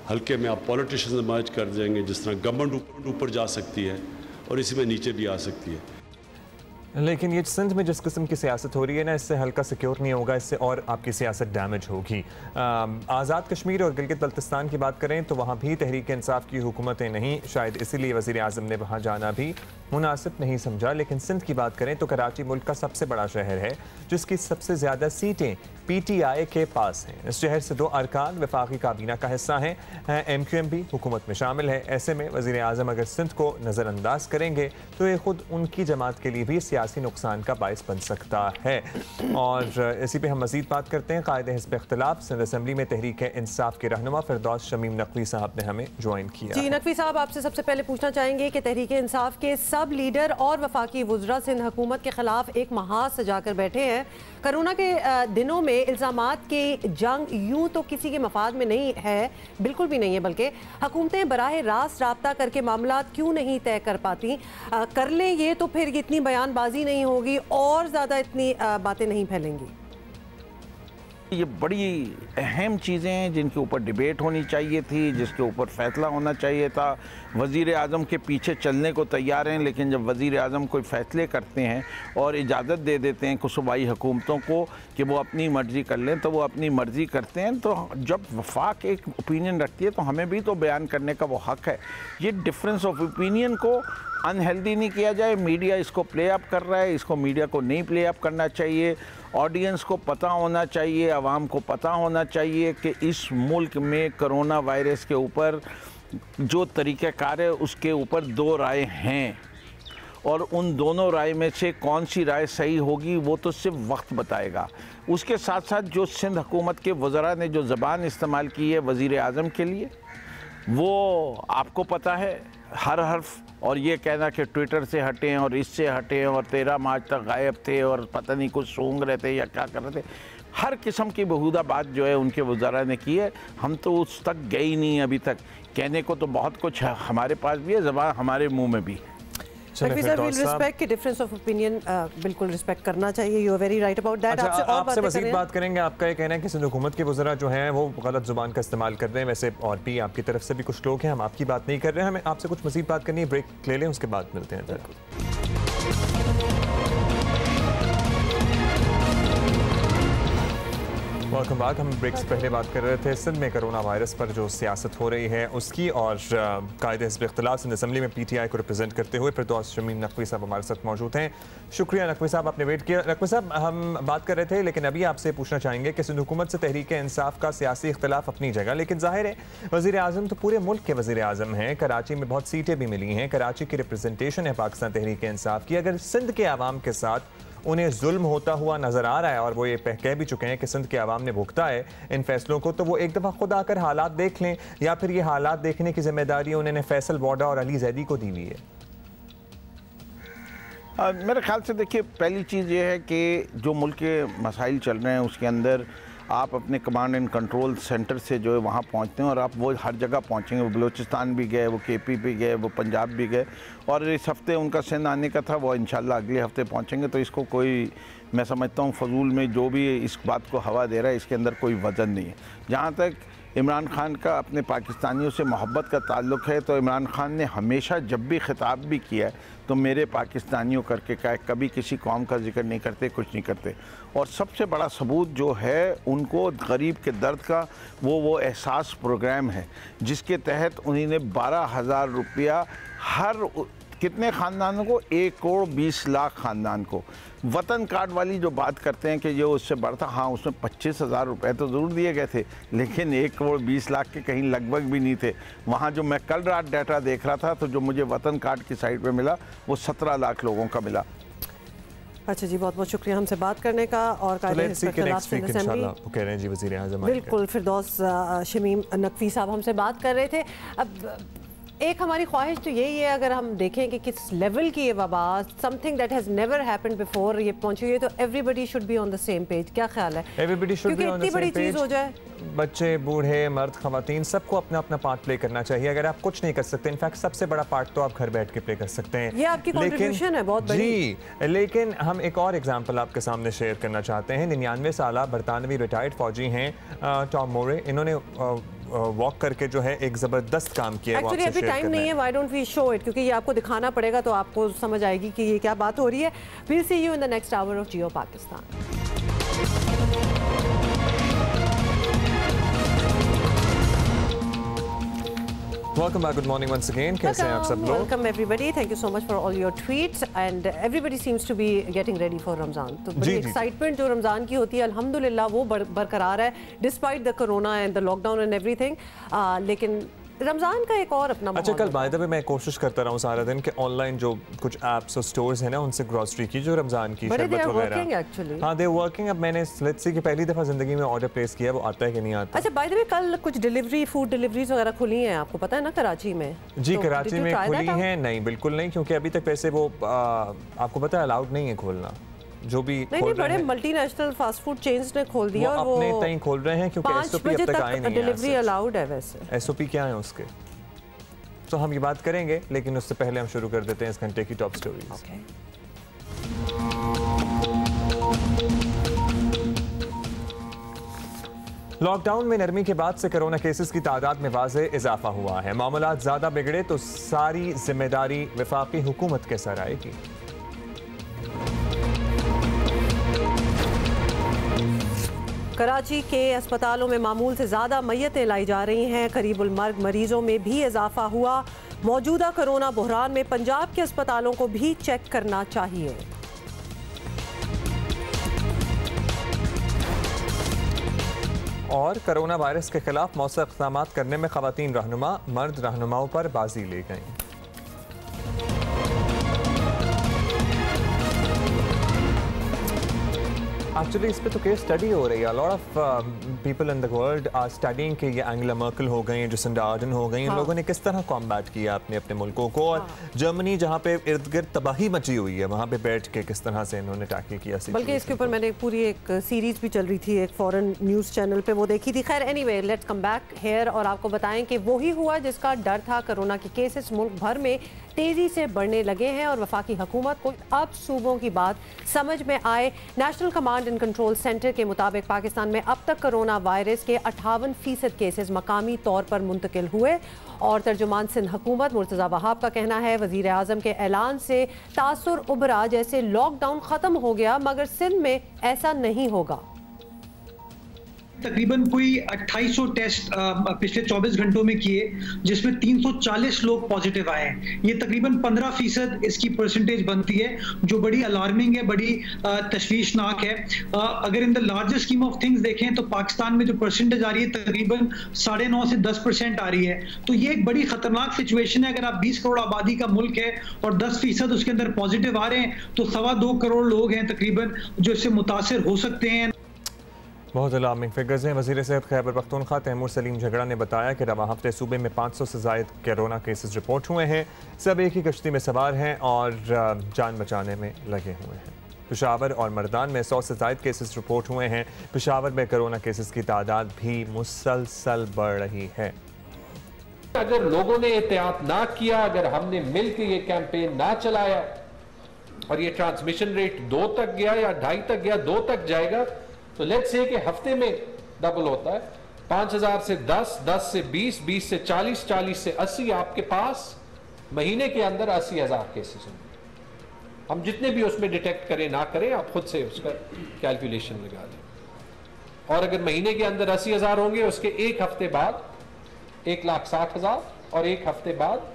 हल्के में आप पॉलिटिशियंस इमर्ज कर जाएंगे, जिस तरह गवर्नमेंट ऊपर जा सकती है और इसी में नीचे भी आ सकती है। लेकिन ये सिंध में जिस किस्म की सियासत हो रही है ना, इससे हल्का सिक्योर नहीं होगा, इससे और आपकी सियासत डैमेज होगी। आज़ाद कश्मीर और गिलगित बल्तिस्तान की बात करें तो वहाँ भी तहरीक इंसाफ की हुकूमतें नहीं, शायद इसीलिए वज़ीर आज़म ने वहाँ जाना भी मुनासिब नहीं समझा। लेकिन सिंध की बात करें तो कराची मुल्क का सबसे बड़ा शहर है, जिसकी सबसे ज़्यादा सीटें PTI के पास हैं। इस शहर से 2 अरकान वफाकी काबीना का हिस्सा हैं, MQM भी हुकूमत में शामिल है। ऐसे में वज़ीर आज़म अगर सिंध को नज़रअंदाज करेंगे तो ये खुद उनकी जमात के लिए भी सियासी नुकसान का बायस बन सकता है। और इसी पे हम मज़ीद बात करते हैं। कायदे हिज़्ब इख्तिलाफ सिंध असम्बली में तहरीक इंसाफ के रहनुमा फिरदौस शमीम नकवी साहब ने हमें ज्वाइन किया। जी नकवी साहब, आपसे सबसे पहले पूछना चाहेंगे कि तहरीक इंसाफ के सब लीडर और वफाकी वुज़रा सिंध हुकूमत के खिलाफ एक महाज सजाकर बैठे हैं। कोरोना के दिनों में इल्ज़ामात की जंग यूं तो किसी के मफाद में नहीं है, बिल्कुल भी नहीं है, बल्कि हुकूमतें बराह रास्त राब्ता करके मामला क्यों नहीं तय कर पाती? कर लें ये तो फिर इतनी बयानबाजी नहीं होगी और ज़्यादा इतनी बातें नहीं फैलेंगी। ये बड़ी अहम चीज़ें हैं जिनके ऊपर डिबेट होनी चाहिए थी, जिसके ऊपर फैसला होना चाहिए था। वज़ीर आज़म के पीछे चलने को तैयार हैं, लेकिन जब वज़ीर आज़म कोई फ़ैसले करते हैं और इजाज़त दे देते हैं कुछ सूबाई हुकूमतों को कि वो अपनी मर्ज़ी कर लें, तो वो अपनी मर्ज़ी करते हैं। तो जब वफाक एक ओपिनियन रखती है तो हमें भी तो बयान करने का वो हक़ है। ये डिफरेंस ऑफ ओपिनियन को अनहेल्दी नहीं किया जाए। मीडिया इसको प्ले अप कर रहा है, इसको मीडिया को नहीं प्ले अप करना चाहिए। ऑडियंस को पता होना चाहिए, आवाम को पता होना चाहिए कि इस मुल्क में कोरोना वायरस के ऊपर जो तरीक़ाकार है उसके ऊपर दो राय हैं, और उन दोनों राय में से कौन सी राय सही होगी वो तो सिर्फ वक्त बताएगा। उसके साथ साथ जो सिंध हुकूमत के वज़रा ने जो ज़बान इस्तेमाल की है वज़ीर आज़म के लिए, वो आपको पता है हर हर्फ, और ये कहना कि ट्विटर से हटें और इससे हटें और 13 मार्च तक गायब थे और पता नहीं कुछ सूंघ रहे थे या क्या कर रहे थे, हर किस्म की बेहुदा बात जो है उनके वज़रा ने की है। हम तो उस तक गए ही नहीं अभी तक। कहने को तो बहुत कुछ है, हमारे पास भी है, ज़बान हमारे मुंह में भी। रिस्पेक्ट की डिफरेंस ऑफ ओपिनियन बिल्कुल रिस्पेक्ट करना चाहिए। You are very right about that. आपसे मज़ीद बात करेंगे। आपका ये कहना है कि सिंध हुकूमत के वज़रा जो हैं वो गलत ज़ुबान का इस्तेमाल कर रहे हैं। वैसे और भी आपकी तरफ से भी कुछ लोग हैं, हम आपकी बात नहीं कर रहे हैं, हमें आपसे कुछ मज़ीद बात करनी है। ब्रेक ले लें, उसके बाद मिलते हैं। Welcome back. हम ब्रेक से पहले बात कर रहे थे सिंध में कोरोना वायरस पर जो सियासत हो रही है उसकी, और कायदे हिज़्ब इख्तिलाफ सिंध असम्बली में PTI को रिप्रेजेंट करते हुए फिरदौस शमीम नकवी साहब हमारे साथ मौजूद हैं। शुक्रिया नकवी साहब, आपने वेट किया। नकवी साहब, हम बात कर रहे थे लेकिन अभी आपसे पूछना चाहेंगे कि सिंध हुकूमत से तहरीक इंसाफ का सियासी इख्तिलाफ अपनी जगह, लेकिन जाहिर है वज़ीर आज़म तो पूरे मुल्क के वज़ीर आज़म हैं। कराची में बहुत सीटें भी मिली हैं, कराची की रिप्रेजेंटेशन है पाकिस्तान तहरीक इंसाफ की। अगर सिंध के आवाम के साथ उन्हें जुल्म होता हुआ नजर आ रहा है और वो ये कह भी चुके हैं कि सिंध के आवाम ने भुगता है इन फैसलों को, तो वो एक दफ़ा खुद आकर हालात देख लें, या फिर ये हालात देखने की जिम्मेदारी उन्होंने फैसल वाडा और अली जैदी को दी हुई है। मेरे ख्याल से देखिए, पहली चीज़ ये है कि जो मुल्क के मसाइल चल रहे हैं उसके अंदर आप अपने कमांड एंड कंट्रोल सेंटर से जो है वहाँ पहुँचते हैं, और आप वो हर जगह पहुँचेंगे। वो बलूचिस्तान भी गए, वो KP भी गए, वो पंजाब भी गए, और इस हफ्ते उनका सिंध आने का था, वो इंशाल्लाह अगले हफ्ते पहुँचेंगे। तो इसको कोई, मैं समझता हूँ फजूल में जो भी इस बात को हवा दे रहा है इसके अंदर कोई वजन नहीं है। जहाँ तक इमरान खान का अपने पाकिस्तानियों से मोहब्बत का ताल्लुक़ है, तो इमरान खान ने हमेशा जब भी खिताब भी किया है तो मेरे पाकिस्तानियों करके कहा, कभी किसी कौम का जिक्र नहीं करते, कुछ नहीं करते। और सबसे बड़ा सबूत जो है उनको गरीब के दर्द का, वो एहसास प्रोग्राम है जिसके तहत उन्होंने 12,000 रुपया हर कितने ख़ानदानों को, 1,20,00,000 ख़ानदान को। वतन कार्ड वाली जो बात करते हैं कि ये उससे बढ़ता, हाँ उसमें 25,000 रुपये तो ज़रूर दिए गए थे, लेकिन 1,20,00,000 के कहीं लगभग भी नहीं थे। वहाँ जो मैं कल रात डाटा देख रहा था तो जो मुझे वतन कार्ड की साइट पे मिला वो 17 लाख लोगों का मिला। अच्छा जी, बहुत बहुत शुक्रिया हमसे बात करने का। और बिल्कुल फिरदौस शमीम नकवी साहब हमसे बात कर रहे थे। अब एक हमारी ख्वाहिश तो यही है, अगर हम देखें कि किस लेवल की ये वबा, something that has never happened before, ये पहुंची हुई है, तो everybody should be on the same page. क्या ख्याल है? Everybody should be on the same page. इतनी बड़ी चीज़ हो जाए, बच्चे, बूढ़े, मर्द, खवातीन, सबको अपना अपना पार्ट प्ले करना चाहिए। अगर आप कुछ नहीं कर सकते, इनफैक्ट सबसे बड़ा पार्ट तो आप घर बैठ के प्ले कर सकते हैं। ये आपकी कंट्रीब्यूशन है बहुत बड़ी। जी, लेकिन हम एक और एग्जांपल आपके सामने शेयर करना चाहते हैं। 99 साल बरतानवी रिटायर्ड फौजी हैं टॉम मोरे, इन्होंने वॉक करके जो है एक ज़बरदस्त काम किया। एक्चुअली अभी टाइम नहीं है, why don't we show it, क्योंकि ये आपको दिखाना पड़ेगा तो आपको समझ आएगी कि ये क्या बात हो रही है। We'll see you in the next hour of Geo Pakistan. Welcome back. Good morning once again. कैसे हैं आप सब लोग? Welcome everybody. Thank you so much for all your tweets and everybody seems to be getting ready for Ramzan. तो बड़ी excitement जो रमज़ान की होती है अल्हम्दुलिल्लाह वो बरकरार है despite the corona and the lockdown and everything. लेकिन रमज़ान का एक और अपना। अच्छा, कल बाय द वे मैं कोशिश करता रहा हूँ सारा दिन कि ऑनलाइन जो कुछ एप्स और स्टोर्स हैं ना उनसे ग्रॉसरी की जो रमज़ान की शरबत वगैरह, हाँ दे वर्किंग। अब मैंने लेट्स सी कि पहली दफ़ा ज़िंदगी में ऑर्डर प्लेस किया, वो आता है कि नहीं आता। अच्छा, बाय द वे कल कुछ डिलीवरी, फूड डिलीवरीज वगैरह खुली हैं, आपको पता है ना कराची में? जी, तो कराची में खुली हैं। नहीं, बिल्कुल नहीं, क्योंकि अभी तक वैसे वो आपको पता है अलाउड नहीं है खोलना। जो भी नहीं, बड़े मल्टीनेशनल फास्ट फूड चेन्स ने खोल दिया और वो अपने तय खोल रहे हैं, क्योंकि एसओपी अब तक आई नहीं है। डिलीवरी अलाउड है वैसे। एसओपी क्या है उसके, तो हम ये बात करेंगे, लेकिन उससे पहले हम शुरू कर देते हैं इस घंटे की टॉप स्टोरीज। लॉकडाउन में नरमी के बाद से कोरोना केसेस की तादाद में वाज़े इजाफा हुआ है। मामलात ज़्यादा बिगड़े तो सारी जिम्मेदारी वफाकी हुकूमत के सर आएगी। कराची के अस्पतालों में मामूल से ज़्यादा मैयतें लाई जा रही हैं। करीबुल मर्ग मरीजों में भी इजाफा हुआ। मौजूदा कोरोना बहरान में पंजाब के अस्पतालों को भी चेक करना चाहिए। और कोरोना वायरस के खिलाफ मौसर इक़दाम करने में ख़वातीन रहनुमा मर्द रहनुमाओं पर बाजी ले गईं। एक्चुअली इस पे तो केस स्टडी हो रही है। Lot of people in the world are studying कि ये एंगेला मर्केल हो गई, जसिंडा आर्डन हो गई, इन लोगों ने किस तरह कॉम्बैट किया अपने अपने मुल्कों को। और जर्मनी जहाँ पे इर्द गिर्द तबाही मची हुई है, वहाँ पे बैठ के किस तरह से इन्होंने टैकल किया। बल्कि इसके ऊपर मैंने पूरी एक सीरीज भी चल रही थी एक फॉरेन न्यूज़ चैनल पे, वो देखी थी। खैर anyway, let's come back here और आपको बताएं कि वही हुआ जिसका डर था। कोरोना के केसेस मुल्क भर में तेजी से बढ़ने लगे हैं और वफाकी हुकूमत को अब सूबों की बात समझ में आए। National command and control centre के मुताबिक पाकिस्तान में अब तक कोरोना वायरस के 58% केसेस मकामी तौर पर मुंतकिल हुए। और तर्जुमान सिंध हुकूमत मुर्तज़ा वहाब का कहना है वज़ीर आज़म के ऐलान से तासुर उभरा जैसे लॉकडाउन ख़त्म हो गया, मगर सिंध में ऐसा नहीं होगा। तकरीबन कोई 2800 टेस्ट पिछले 24 घंटों में किए, जिसमें 340 लोग पॉजिटिव आए हैं। ये तकरीबन 15% इसकी परसेंटेज बनती है, जो बड़ी अलार्मिंग है, बड़ी तशवीशनाक है। अगर in the largest scheme of things देखें तो पाकिस्तान में जो परसेंटेज आ रही है तकरीबन 9.5 से 10% आ रही है। तो ये एक बड़ी खतरनाक सिचुएशन है। अगर आप 20 करोड़ आबादी का मुल्क है और 10% उसके अंदर पॉजिटिव आ रहे हैं, तो 2.25 करोड़ लोग हैं तकरीबन जो इससे मुतासिर हो सकते हैं। बहुत अलार्मिंग फिगर्स हैं। वज़ीर सेहत खैबर पख्तूनख्वा तैमूर सलीम झगड़ा ने बताया कि रवा हफ्ते सूबे में 500 से ज़ायद कोरोना केसेस रिपोर्ट हुए हैं। सब एक ही कश्ती में सवार हैं और जान बचाने में लगे हुए हैं। पेशावर और मर्दान में 100 से ज़ायद केसेस रिपोर्ट हुए हैं। पेशावर में कोरोना केसेस की तादाद भी मुसलसल बढ़ रही है। अगर लोगों ने एहतियात ना किया, अगर हमने मिल के ये कैंपेन ना चलाया और ये ट्रांसमिशन रेट 2 तक गया या 2.5 तक गया, 2 तक जाएगा, तो लेट्स से कि हफ्ते में डबल होता है। 5000 से 10, 10 से 20, 20 से 40, 40 से 80, आपके पास महीने के अंदर 80,000 केसेस होंगे। हम जितने भी उसमें डिटेक्ट करें ना करें, आप खुद से उसका कैलकुलेशन लगा लें। और अगर महीने के अंदर 80,000 होंगे, उसके एक हफ्ते बाद 1,60,000 और एक हफ्ते बाद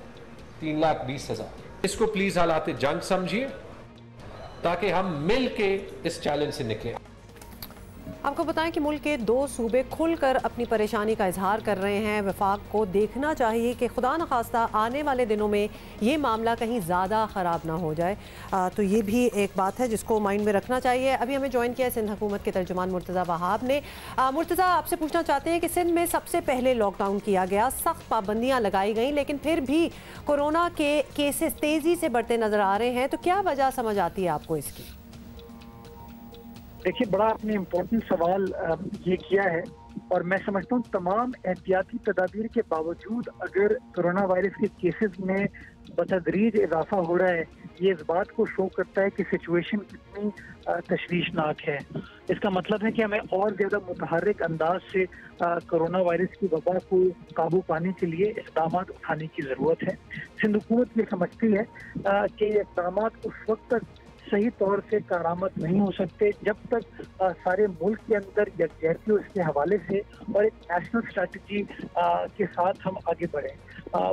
3,20,000। इसको प्लीज हालात जंग समझिए ताकि हम मिल के इस चैलेंज से निकलें। आपको बताएं कि मुल्क के 2 सूबे खुलकर अपनी परेशानी का इजहार कर रहे हैं। वफाक को देखना चाहिए कि खुदा न खास्ता आने वाले दिनों में ये मामला कहीं ज़्यादा ख़राब ना हो जाए। तो ये भी एक बात है जिसको माइंड में रखना चाहिए। अभी हमें ज्वाइन किया है सिंध हुकूमत के तर्जुमान मुर्तज़ा वहाब ने। मुर्तज़ा, आपसे पूछना चाहते हैं कि सिंध में सबसे पहले लॉकडाउन किया गया, सख्त पाबंदियाँ लगाई गई, लेकिन फिर भी कोरोना के केसेस तेज़ी से बढ़ते नज़र आ रहे हैं। तो क्या वजह समझ आती है आपको इसकी? देखिए, बड़ा आपने इम्पोर्टेंट सवाल ये किया है और मैं समझता हूँ तमाम एहतियाती तदाबीर के बावजूद अगर कोरोना वायरस के केसेस में बतदरीज इजाफा हो रहा है, ये इस बात को शो करता है कि सिचुएशन कितनी तशवीशनाक है। इसका मतलब है कि हमें और ज़्यादा मुतहर्रिक अंदाज से कोरोना वायरस की वबा को काबू पाने के लिए इक़दाम उठाने की ज़रूरत है। सिंध हुकूमत ये समझती है कि इक़दाम उस वक्त तक सही तौर से कारामद नहीं हो सकते जब तक सारे मुल्क के अंदर यकजहती हो इसके हवाले से और एक नेशनल स्ट्रैटेजी के साथ हम आगे बढ़ें।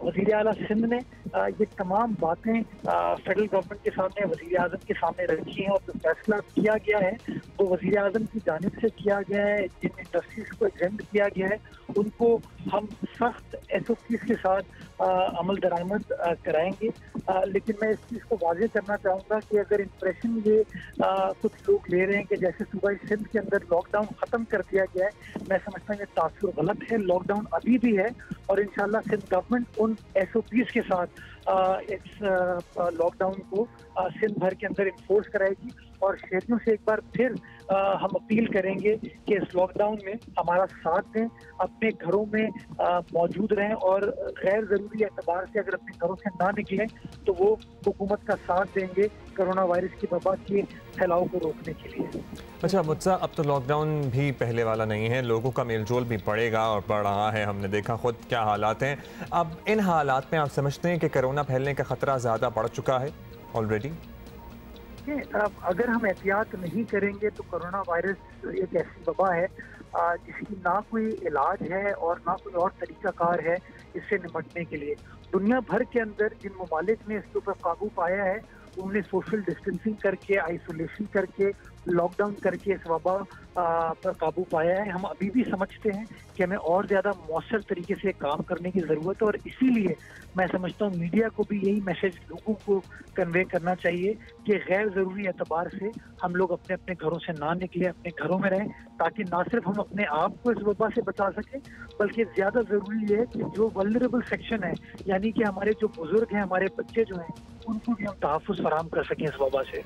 वज़ीर आला सिंध ने ये तमाम बातें फेडरल गवर्नमेंट के सामने, वज़ीर आज़म के सामने रखी हैं और जो फैसला किया गया है वो वज़ीर आज़म की जानिब से किया गया है। जिन इंडस्ट्रीज को एग्जेम्प्ट किया गया है उनको हम सख्त SOPs के साथ अमल दरामद कराएंगे। लेकिन मैं इस चीज़ को वाज़ेह करना चाहूँगा कि अगर इंप्रेशन ये कुछ लोग ले रहे हैं कि जैसे सूबा सिंध के अंदर लॉकडाउन ख़त्म कर दिया गया है, मैं समझता हूँ ये तासुर गलत है। लॉकडाउन अभी भी है और इंशाल्लाह सिंध गवर्नमेंट उन SOPs के साथ इस लॉकडाउन को सिंध भर के अंदर इन्फोर्स कराएगी और शहरियों से एक बार फिर हम अपील करेंगे कि इस लॉकडाउन में हमारा साथ दें, अपने घरों में मौजूद रहें और गैर ज़रूरी एतबार से अगर अपने घरों से ना निकलें तो वो हुकूमत का साथ देंगे कोरोना वायरस की वबा के फैलाव को रोकने के लिए। अच्छा मुझसा, अब तो लॉकडाउन भी पहले वाला नहीं है, लोगों का मेलजोल भी बढ़ेगा और बढ़ रहा है, हमने देखा खुद क्या हालात हैं। अब इन हालात में आप समझते हैं कि कोरोना फैलने का खतरा ज़्यादा बढ़ चुका है ऑलरेडी? अगर हम एहतियात नहीं करेंगे तो कोरोना वायरस एक ऐसी वबा है जिसकी ना कोई इलाज है और ना कोई और तरीकाकार है इससे निपटने के लिए। दुनिया भर के अंदर जिन ममालिक ने इसके ऊपर काबू पाया है उन्होंने सोशल डिस्टेंसिंग करके, आइसोलेशन करके, लॉकडाउन करके इस वबा पर काबू पाया है। हम अभी भी समझते हैं कि हमें और ज़्यादा मौसर तरीके से काम करने की ज़रूरत है और इसीलिए मैं समझता हूँ मीडिया को भी यही मैसेज लोगों को कन्वे करना चाहिए कि गैर ज़रूरी एतबार से हम लोग अपने अपने घरों से ना निकले, अपने घरों में रहें, ताकि ना सिर्फ हम अपने आप को इस वबा से बचा सकें बल्कि ज़्यादा ज़रूरी है कि जो वल्नरेबल सेक्शन है यानी कि हमारे जो बुजुर्ग हैं, हमारे बच्चे जो हैं, उनको भी हम तहफ़्फ़ुज़ फराहम कर सकें इस वबा से।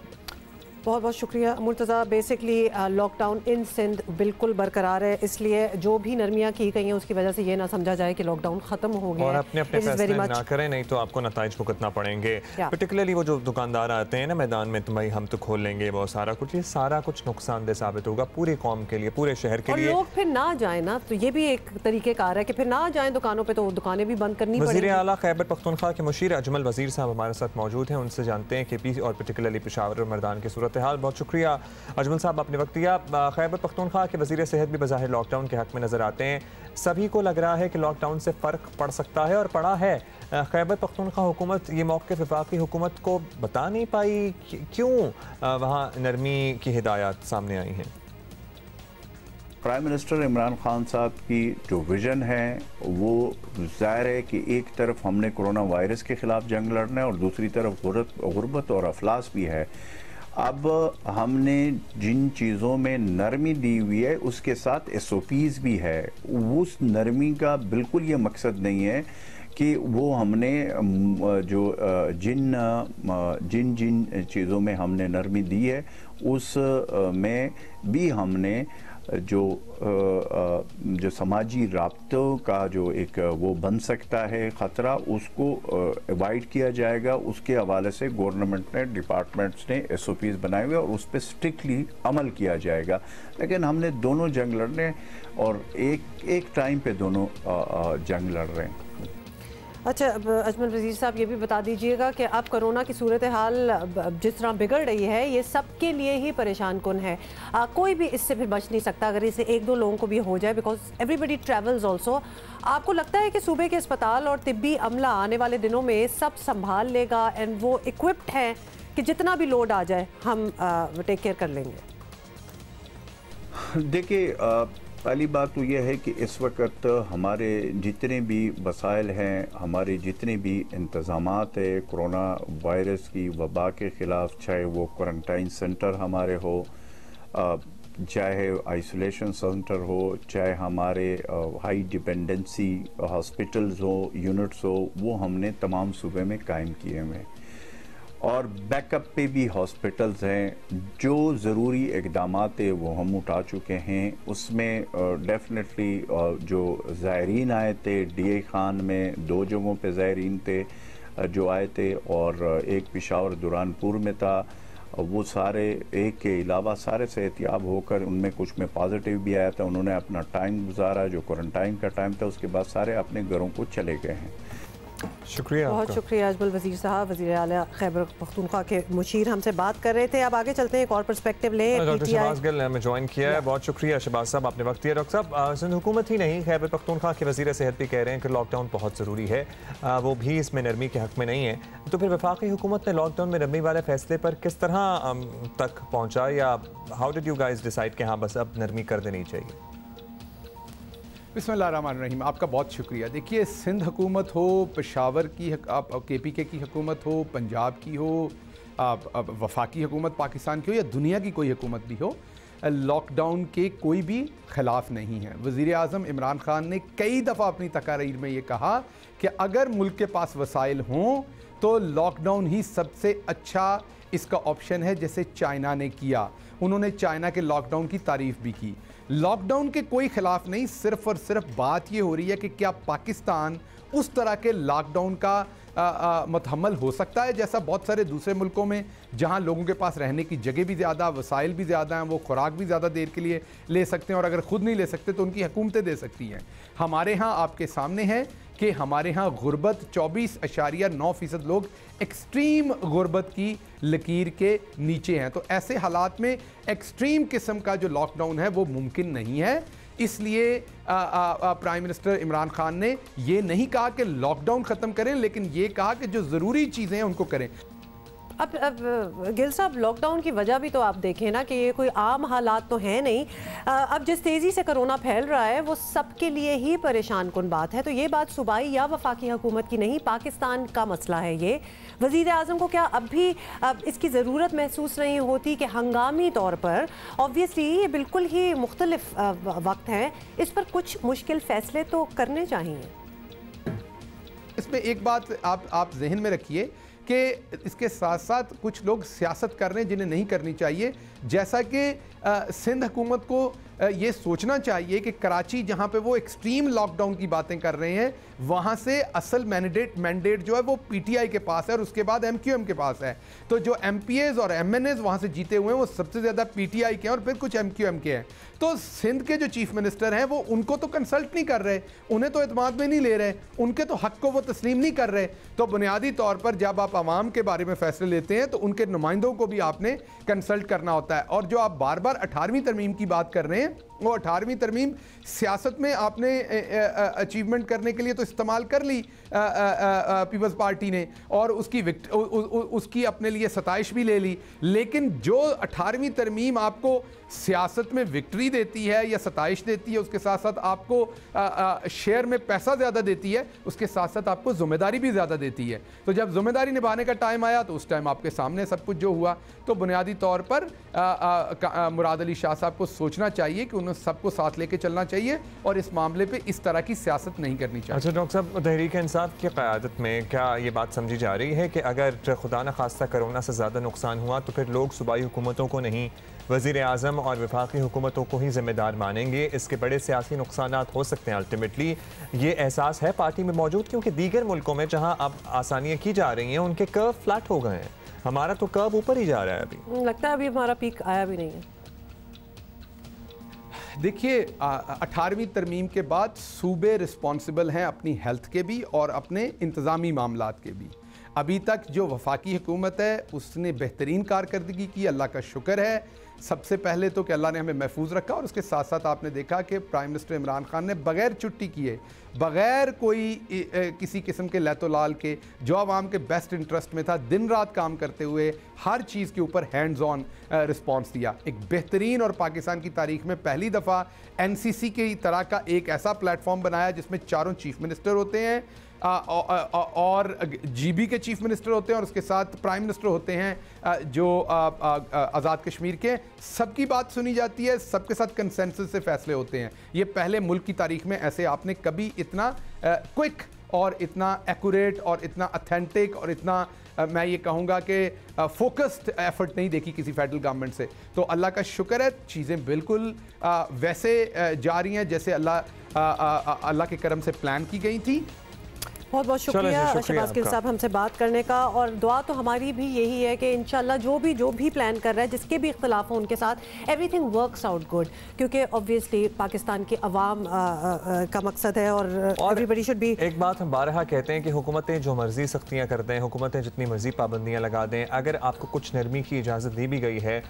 बहुत बहुत शुक्रिया Murtaza. Basically lockdown in Sindh बिल्कुल बरकरार है, इसलिए जो भी नरमियाँ की गई हैं उसकी वजह से ये ना समझा जाए कि लॉकडाउन ख़त्म हो गया और अपने अपने फैसले ना करें, नहीं तो आपको नताइज भुगतना पड़ेंगे। पर्टिकुलरली वो जो दुकानदार आते हैं ना मैदान में, तो भाई हम तो खोल लेंगे वो सारा कुछ, ये सारा कुछ नुकसानदेह साबित होगा पूरी कौम के लिए, पूरे शहर के लिए। लोग फिर ना जाए ना, तो ये भी एक तरीक़ेकार है कि फिर ना जाएँ दुकानों पर, तो दुकानें भी बंद करनी पड़ेंगी। वज़ीर आला खैबर पख्तूनख्वा के मुशीर अजमल वज़ीर साहब हमारे साथ मौजूद हैं, उनसे जानते हैं KP और पर्टिकुलरली पेशावर और मर्दान की सूरत हाल। बहुत शुक्रिया अजमल साहब, आपने वक्त दिया। खैबर पख्तूनख्वा के वज़ीर सेहत भी बज़ाहिर लॉकडाउन के हक़ में नज़र आते हैं, सभी को लग रहा है कि लॉकडाउन से फ़र्क पड़ सकता है और पड़ा है। खैबर पख्तूनख्वा हुकूमत ये मौक़िफ़ वफाकी हुकूमत को बता नहीं पाई, क्यों वहाँ नरमी की हिदायत सामने आई हैं? प्राइम मिनिस्टर इमरान खान साहब की जो विज़न है वो ज़ाहिर है कि एक तरफ हमने कोरोना वायरस के ख़िलाफ़ जंग लड़ना है और दूसरी तरफ गुर्बत और अफलास भी है। अब हमने जिन चीज़ों में नरमी दी हुई है उसके साथ SOPs भी है। उस नरमी का बिल्कुल ये मकसद नहीं है कि वो हमने जो जिन चीज़ों में हमने नरमी दी है उस में भी हमने जो समाजी राब्तों का जो एक वो बन सकता है ख़तरा, उसको अवॉइड किया जाएगा। उसके हवाले से गवर्नमेंट ने, डिपार्टमेंट्स ने SOPs बनाए हुए और उस पर स्ट्रिक्टली अमल किया जाएगा। लेकिन हमने दोनों जंग लड़ने और एक टाइम पे दोनों जंग लड़ रहे हैं। अच्छा अजमल वज़ीर साहब, ये भी बता दीजिएगा कि अब कोरोना की सूरत हाल जिस तरह बिगड़ रही है ये सबके लिए ही परेशान कुन है। कोई भी इससे फिर बच नहीं सकता अगर इसे एक दो लोगों को भी हो जाए, बिकॉज एवरीबडी ट्रैवल्स ऑल्सो। आपको लगता है कि सूबे के अस्पताल और तिब्बी अमला आने वाले दिनों में सब संभाल लेगा एंड वो इक्विप्ड हैं कि जितना भी लोड आ जाए हम टेक केयर कर लेंगे? देखिए, पहली बात तो यह है कि इस वक्त हमारे जितने भी वसाइल हैं, हमारे जितने भी इंतज़ामात है कोरोना वायरस की वबा के ख़िलाफ़, चाहे वो क्वारंटाइन सेंटर हमारे हो, चाहे आइसोलेशन सेंटर हो, चाहे हमारे हाई डिपेंडेंसी हॉस्पिटल्स हो, यूनिट्स हो, वो हमने तमाम सूबे में कायम किए हुए हैं। और बैकअप पे भी हॉस्पिटल्स हैं। जो ज़रूरी इक़दामात है वो हम उठा चुके हैं। उसमें डेफिनेटली जो ज़ायरीन आए थे, DA खान में 2 जगहों पे ज़ायरीन थे जो आए थे और एक पेशावर दुरानपुर में था। वो सारे एक के अलावा सारे सेहतियाब होकर, उनमें कुछ में पॉजिटिव भी आया था। उन्होंने अपना टाइम गुजारा जो क्वारंटाइन का टाइम था, उसके बाद सारे अपने घरों को चले गए हैं। शुक्रिया, बहुत शुक्रिया अजमल वज़ीर साहब, वज़ीर आला खैबर पख्तूनख्वा के मुशीर हमसे बात कर रहे थे। अब आगे चलते हैं, एक और पर्सपेक्टिव लें। डॉक्टर शहबाज गिल ने हमें ज्वाइन किया है, बहुत शुक्रिया शहबाज साहब, आपने वक्त दिया। डॉक्टर साहब, सिंध हुकूमत ही नहीं, खैबर पख्तूनख्वा के वज़ीर सेहत भी कह रहे हैं कि लॉकडाउन बहुत ज़रूरी है, वो भी इसमें नरमी के हक़ में नहीं है। तो फिर वफाकी हुकूमत ने लॉकडाउन में नरमी वाले फैसले पर किस तरह तक पहुँचा, या how did you guys decide कि हाँ बस अब नरमी कर देनी चाहिए? बिस्मिल्लाहिर्रहमानिर्रहीम, आपका बहुत शुक्रिया। देखिए, सिंध हुकूमत हो, पेशावर की, आप KPK की हुकूमत हो, पंजाब की हो, वफाकी हुकूमत पाकिस्तान की हो या दुनिया की कोई हुकूमत भी हो, लॉकडाउन के कोई भी ख़िलाफ़ नहीं है। वज़ीर आज़म इमरान खान ने कई दफ़ा अपनी तकारीर में ये कहा कि अगर मुल्क के पास वसाइल हों तो लॉकडाउन ही सबसे अच्छा इसका ऑप्शन है, जैसे चाइना ने किया। उन्होंने चाइना के लॉकडाउन की तारीफ भी की। लॉकडाउन के कोई खिलाफ नहीं, सिर्फ और सिर्फ बात ये हो रही है कि क्या पाकिस्तान उस तरह के लॉकडाउन का मुतहम्मल हो सकता है जैसा बहुत सारे दूसरे मुल्कों में, जहां लोगों के पास रहने की जगह भी ज़्यादा, वसाइल भी ज़्यादा हैं, वो खुराक भी ज़्यादा देर के लिए ले सकते हैं, और अगर ख़ुद नहीं ले सकते तो उनकी हुकूमतें दे सकती हैं। हमारे यहाँ आपके सामने है कि हमारे यहाँ गुर्बत 24.9% लोग एक्सट्रीम गुर्बत की लकीर के नीचे हैं। तो ऐसे हालात में एक्सट्रीम किस्म का जो लॉकडाउन है वो मुमकिन नहीं है। इसलिए प्राइम मिनिस्टर इमरान खान ने ये नहीं कहा कि लॉकडाउन ख़त्म करें, लेकिन ये कहा कि जो ज़रूरी चीज़ें हैं उनको करें। अब गिल साहब, लॉकडाउन की वजह भी तो आप देखें ना कि ये कोई आम हालात तो है नहीं। अब जिस तेज़ी से कोरोना फैल रहा है वो सबके लिए ही परेशान कुन बात है। तो ये बात सूबाई या वफाकी हुकूमत की नहीं, पाकिस्तान का मसला है ये। वज़ीर आज़म को क्या अब भी इसकी ज़रूरत महसूस नहीं होती कि हंगामी तौर पर, ऑब्वियसली ये बिल्कुल ही मुख्तलिफ वक्त है, इस पर कुछ मुश्किल फ़ैसले तो करने चाहिए? इसमें एक बात आप जहन में रखिए कि इसके साथ साथ कुछ लोग सियासत कर रहे हैं जिन्हें नहीं करनी चाहिए। जैसा कि सिंध हुकूमत को ये सोचना चाहिए कि कराची जहाँ पे वो एक्सट्रीम लॉकडाउन की बातें कर रहे हैं, वहाँ से असल मैंडेट जो है वो पीटीआई के पास है और उसके बाद एमक्यूएम के पास है। तो जो एमपीएज और एमएनएज वहाँ से जीते हुए हैं वो सबसे ज़्यादा पीटीआई के हैं और फिर कुछ एमक्यूएम के हैं। तो सिंध के जो चीफ मिनिस्टर हैं वो उनको तो कंसल्ट नहीं कर रहे, उन्हें तो एतमाद में नहीं ले रहे, उनके तो हक को वो तस्लीम नहीं कर रहे। तो बुनियादी तौर पर जब आप आवाम के बारे में फैसले लेते हैं तो उनके नुमाइंदों को भी आपने कंसल्ट करना होता है। और जो आप बार बार 18वीं तरमीम की बात कर रहे हैं, वो 18वीं तरमीम सियासत में आपने अचीवमेंट करने के लिए तो इस्तेमाल कर ली पीपल्स पार्टी ने, और उसकी अपने लिए सताइश भी ले ली। लेकिन जो 18वीं तरमीम आपको सियासत में विक्ट्री देती है या सताइश देती है, उसके साथ साथ आपको शेयर में पैसा ज़्यादा देती है, उसके साथ साथ आपको ज़िम्मेदारी भी ज़्यादा देती है। तो जब ज़िम्मेदारी निभाने का टाइम आया तो उस टाइम आपके सामने सब कुछ जो हुआ। तो बुनियादी तौर पर मुराद अली शाह साहब को सोचना चाहिए कि उन्हें सबको साथ लेके चलना चाहिए और इस मामले पे इस तरह की सियासत नहीं करनी चाहिए। अच्छा डॉक्टर साहब, तहरीक इंसाफ की क़यादत में क्या ये बात समझी जा रही है कि अगर खुदा न खास्ता कोरोना से ज़्यादा नुकसान हुआ तो फिर लोग सूबाई हुकूमतों को नहीं, वज़ीर आज़म और वफाकी हुकूमतों को ही ज़िम्मेदार मानेंगे? इसके बड़े सियासी नुकसानात हो सकते हैं। अल्टीमेटली ये एहसास है पार्टी में मौजूद, क्योंकि दीगर मुल्कों में जहाँ अब आसानियाँ की जा रही हैं उनके कर्व फ्लैट हो गए हैं, हमारा तो कर्व ऊपर ही जा रहा है। अभी लगता है अभी हमारा पीक आया भी नहीं है। देखिए, 18वीं तरमीम के बाद सूबे रिस्पॉन्सिबल हैं अपनी हेल्थ के भी और अपने इंतज़ामी मामलात के भी। अभी तक जो वफाकी हुकूमत है उसने बेहतरीन कारकर्दगी की, अल्लाह का शुक्र है। सबसे पहले तो कि अल्लाह ने हमें महफूज रखा, और उसके साथ साथ आपने देखा कि प्राइम मिनिस्टर इमरान खान ने बग़ैर छुट्टी किए, बग़ैर कोई किसी किस्म के लैतोलाल के, जो आवाम के बेस्ट इंटरेस्ट में था, दिन रात काम करते हुए हर चीज़ के ऊपर हैंड्स ऑन रिस्पॉन्स दिया। एक बेहतरीन और पाकिस्तान की तारीख में पहली दफ़ा NCC की तरह का एक ऐसा प्लेटफॉर्म बनाया जिसमें चारों चीफ मिनिस्टर होते हैं और GB के चीफ मिनिस्टर होते हैं और उसके साथ प्राइम मिनिस्टर होते हैं जो आज़ाद कश्मीर के। सबकी बात सुनी जाती है, सबके साथ कंसेंसस से फैसले होते हैं। ये पहले मुल्क की तारीख में ऐसे आपने कभी इतना क्विक और इतना एक्यूरेट और इतना ऑथेंटिक और इतना मैं ये कहूँगा कि फोकस्ड एफर्ट नहीं देखी किसी फेडरल गवर्नमेंट से। तो अल्लाह का शुक्र है, चीज़ें बिल्कुल वैसे जा रही हैं जैसे अल्लाह के करम से प्लान की गई थी। बहुत बहुत शुक्रिया शहबाज गिल साहब हमसे बात करने का, और दुआ तो हमारी भी यही है कि इंशाल्लाह जो भी प्लान कर रहा है, जिसके भी इख्तिलाफ हो उनके साथ, एवरीथिंग वर्क्स आउट गुड, क्योंकि ऑब्वियसली पाकिस्तान की अवाम का मकसद है और एवरीबडी शुड बी। एक बात हम बारहा कहते हैं कि हुकूमतें जो मर्जी सख्तियाँ कर दें, हुकूमतें जितनी मर्जी पाबंदियाँ लगा दें, अगर आपको कुछ नरमी की इजाज़त दी भी गई है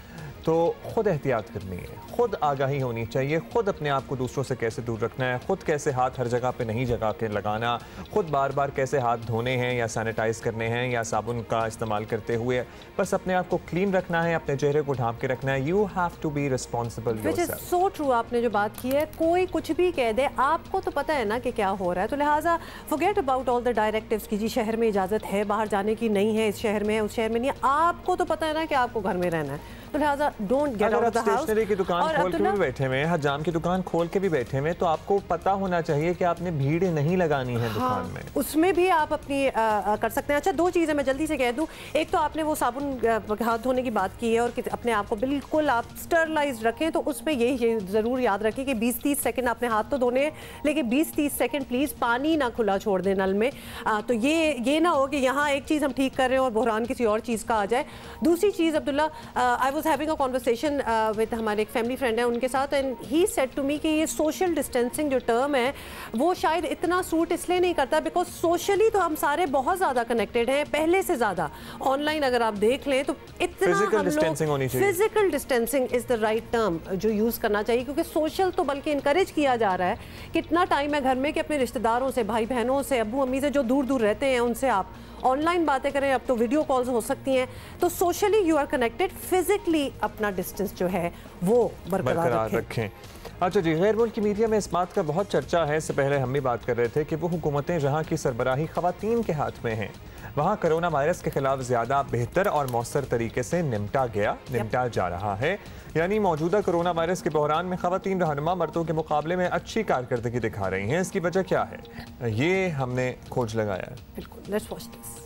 तो खुद एहतियात करनी है, खुद आगाही होनी चाहिए, खुद अपने आप को दूसरों से कैसे दूर रखना है, खुद कैसे हाथ हर जगह पे नहीं जगह के लगाना, खुद बार बार कैसे हाथ धोने हैं या सैनिटाइज करने हैं या साबुन का इस्तेमाल करते हुए बस अपने आप को क्लीन रखना है, अपने चेहरे को ढांप के रखना है। You have to be responsible yourself. So true, आपने जो बात की है, कोई कुछ भी कह दे, आपको तो पता है ना कि क्या हो रहा है, तो लिहाजा forget about all the directives की जी शहर में इजाज़त है बाहर जाने की, नहीं है इस शहर में है उस शहर में नहीं है, आपको तो पता है ना कि आपको घर में रहना है। तो लिहाजा don't get out of the house. Stationery की दुकान खोल के भी बैठे हुए हैं, हजाम की दुकान खोल के भी बैठे हुए हैं, तो आपको पता होना चाहिए कि आपने भीड़ नहीं लगानी है दुकान में। उसमें भी आप अपनी कर सकते हैं। अच्छा, दो चीज़ें मैं जल्दी से कह दूं। एक तो आपने वो साबुन हाथ धोने की बात की है और अपने आप को बिल्कुल आप स्टरलाइज रखें, तो उसमें ये ज़रूर याद रखें कि 20-30 सेकंड आपने हाथ तो धोने हैं, लेकिन 20-30 सेकंड प्लीज़ पानी ना खुला छोड़ दें नल में। तो ये ना हो कि यहाँ एक चीज़ हम ठीक कर रहे हैं और बहरान किसी और चीज़ का आ जाए। दूसरी चीज़, Abdullah, I was having a conversation with हमारे एक फैमिली फ्रेंड है उनके साथ, and he said to me कि ये सोशल डिस्टेंसिंग जो टर्म है वो शायद इतना सूट इसलिए नहीं करता बिकॉज सोशली तो हम सारे बहुत ज़्यादा कनेक्टेड हैं, पहले से ज़्यादा। ऑनलाइन अगर आप देख लें तो इतना हम लोग, physical distancing is the right term जो यूज़ करना चाहिए, क्योंकि सोशल तो बल्कि इनकरेज किया जा रहा है। कितना टाइम है घर में कि अपने रिश्तेदारों से, भाई बहनों से, अब्बू अम्मी से जो दूर दूर रहते हैं उनसे आप ऑनलाइन बातें करें। अब तो वीडियो कॉल्स हो सकती हैं, तो socially you are connected, physically अपना डिस्टेंस जो है वो बरकरार रखें। अच्छा जी, गैर मुल्की मीडिया में इस बात का बहुत चर्चा है, इससे पहले हम भी बात कर रहे थे कि वो हुकूमतें जहाँ की सरबराही ख़वातीन के हाथ में हैं, वहाँ कोरोना वायरस के खिलाफ ज़्यादा बेहतर और मौसर तरीके से निपटा जा रहा है। यानी मौजूदा कोरोना वायरस के बहरान में ख़वातीन रहनुमा मर्दों के मुकाबले में अच्छी कारकर्दगी दिखा रही हैं। इसकी वजह क्या है, ये हमने खोज लगाया है। बिल्कुल, let's watch this.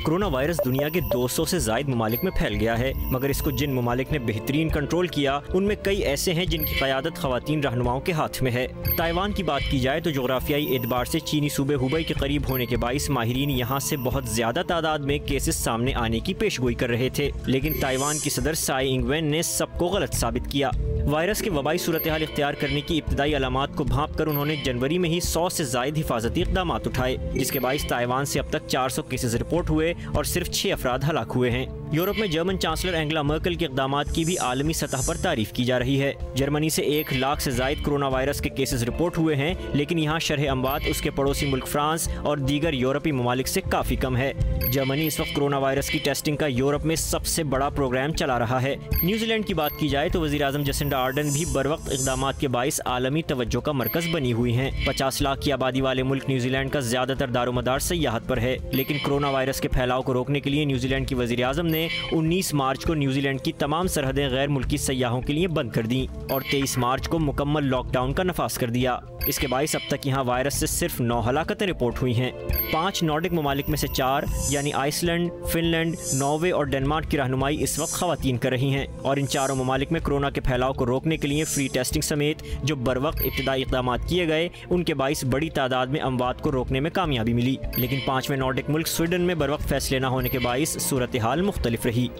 Corona virus दुनिया के 200 से ज़ायद ममालिक में फैल गया है, मगर इसको जिन ममालिक ने बेहतरीन कंट्रोल किया उनमें कई ऐसे हैं जिनकी क़यादत ख़वातीन रहनुमाओं के हाथ में है। ताइवान की बात की जाए तो जोग्राफियाई एतबार से चीनी सूबे हुबई के करीब होने के बाइस माहिरीन यहाँ से बहुत ज़्यादा तादाद में केसेस सामने आने की पेशगोई कर रहे थे, लेकिन ताइवान की सदर साई इंगवेन ने सबको गलत साबित किया। वायरस के वबाई सूरत हाल इख्तियार करने की इब्तदाई अलामात को भांप कर उन्होंने जनवरी में ही 100 से ज़ायद हिफाजती इक़दाम उठाए, जिसके बाइस ताइवान से अब तक 400 केसेस रिपोर्ट हुए और सिर्फ 6 अफराद हलाक हुए हैं। यूरोप में जर्मन चांसलर एंगेला मर्केल के इक़दामात की भी आलमी सतह पर तारीफ की जा रही है। जर्मनी से 1 लाख से ज़ायद कोरोना वायरस के केसेस रिपोर्ट हुए हैं, लेकिन यहाँ शरह अमवात उसके पड़ोसी मुल्क फ्रांस और दीगर यूरोपीय ममालिक से काफ़ी कम है। जर्मनी इस वक्त कोरोना वायरस की टेस्टिंग का यूरोप में सबसे बड़ा प्रोग्राम चला रहा है। न्यूजीलैंड की बात की जाए तो वज़ीर आज़म जसिंडा आर्डन भी बर वक्त इक़दामात के बाइस आलमी तवज्जो का मरकज़ बनी हुई हैं। 50 लाख की आबादी वाले मुल्क न्यूजीलैंड का ज़्यादातर दारोमदार सयाहत पर है, लेकिन कोरोना वायरस के फैलाव को रोकने के लिए न्यूजीलैंड की वज़ीर आज़म ने 19 मार्च को न्यूजीलैंड की तमाम सरहदें गैर मुल्की सयाहों के लिए बंद कर दी और 23 मार्च को मुकम्मल लॉकडाउन का नफाज कर दिया। इसके बाइस अब तक यहाँ वायरस से सिर्फ 9 हलाकतें रिपोर्ट हुई हैं। 5 नॉर्डिक ममालिक में से 4 यानी आइसलैंड, फिनलैंड, नॉर्वे और डेनमार्क की रहनुमाई इस वक्त खवातीन कर रही हैं और इन चारों ममालिक में कोरोना के फैलाव को रोकने के लिए फ्री टेस्टिंग समेत जो बर वक्त इब्तदाई इक़दाम किए गए उनके बाइस बड़ी तादाद में अमवात को रोकने में कामयाबी मिली, लेकिन 5वें नॉर्डिक मुल्क स्वीडन में बर वक्त फैसले न होने के बाइस सूरत हाल मुख्तलिफ रही।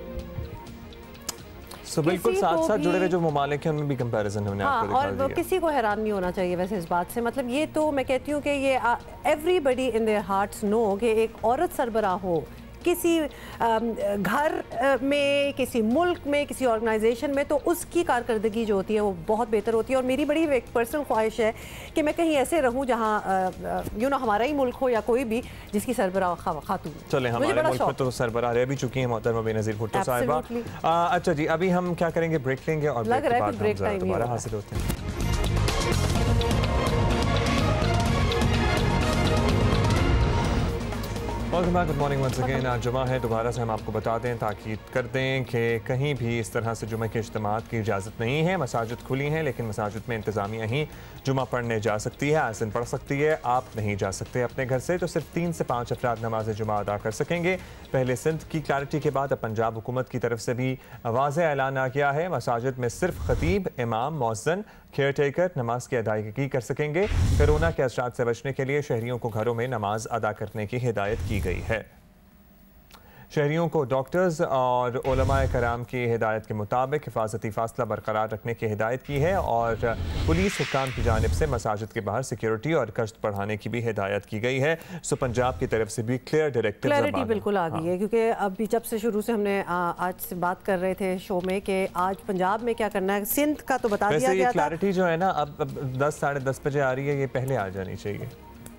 बिल्कुल साथ साथ जुड़े हुए जो ममालिक हैं उनमें भी कंपैरिजन हमने आपको दिखा दिया। और किसी को हैरान नहीं होना चाहिए वैसे इस बात से, मतलब ये तो मैं कहती हूँ कि ये everybody in their hearts know कि एक औरत सरबराह हो किसी घर में, किसी मुल्क में, किसी ऑर्गेनाइजेशन में, तो उसकी कारकर्दगी जो होती है वो बहुत बेहतर होती है। और मेरी बड़ी एक पर्सनल ख्वाहिश है कि मैं कहीं ऐसे रहूं जहां हमारा ही मुल्क हो या कोई भी जिसकी सरबराह खातून। चले हमारे मुल्क में तो सरबराह रह भी चुकी हैं मोहतरमा बेनज़ीर भुट्टो साहिबा। अच्छा जी, अभी हम क्या करेंगे, ब्रेक लेंगे और ब्रेक के बाद हम दोबारा हासिल होते हैं। Good morning once again. आज जुमा है, दोबारा से हम आपको बता दें, ताकीद कर दें कि कहीं भी इस तरह से जुमे के इज्तिमात की इजाज़त नहीं है। मसाजिद खुली हैं, लेकिन मसाजिद में इंतज़ामिया ही जुमा पढ़ने जा सकती है, आज़न पढ़ सकती है, आप नहीं जा सकते अपने घर से। तो सिर्फ 3 से 5 अफराद नमाज जुमा अदा कर सकेंगे। पहले सिंध की क्लैरिटी के बाद अब पंजाब हुकूमत की तरफ से भी वाज़ेह ऐलान आ गया है, मसाजिद में सिर्फ खतीब, इमाम, मौज़्ज़िन, केयर टेकर नमाज की अदायगी कर सकेंगे। कोरोना के असरात से बचने के लिए शहरियों को घरों में नमाज अदा करने की हिदायत की गई है। शहरियों को डॉक्टर्स और उलमाए कराम की हिदायत के मुताबिक हिफाजती फासला बरकरार रखने की हिदायत की है और पुलिस हुक्काम की जानिब से मसाजिद के बाहर सिक्योरिटी और गश्त बढ़ाने की भी हिदायत की गई है। सो पंजाब की तरफ से भी क्लैरिटी बिल्कुल आ गई है, क्योंकि अभी जब से शुरू से हमने आज से बात कर रहे थे शो में कि आज पंजाब में क्या करना है, सिंध का तो बता दिया गया था। क्लैरिटी जो है ना अब 10 साढ़े 10 बजे आ रही है, ये पहले आ जानी चाहिए।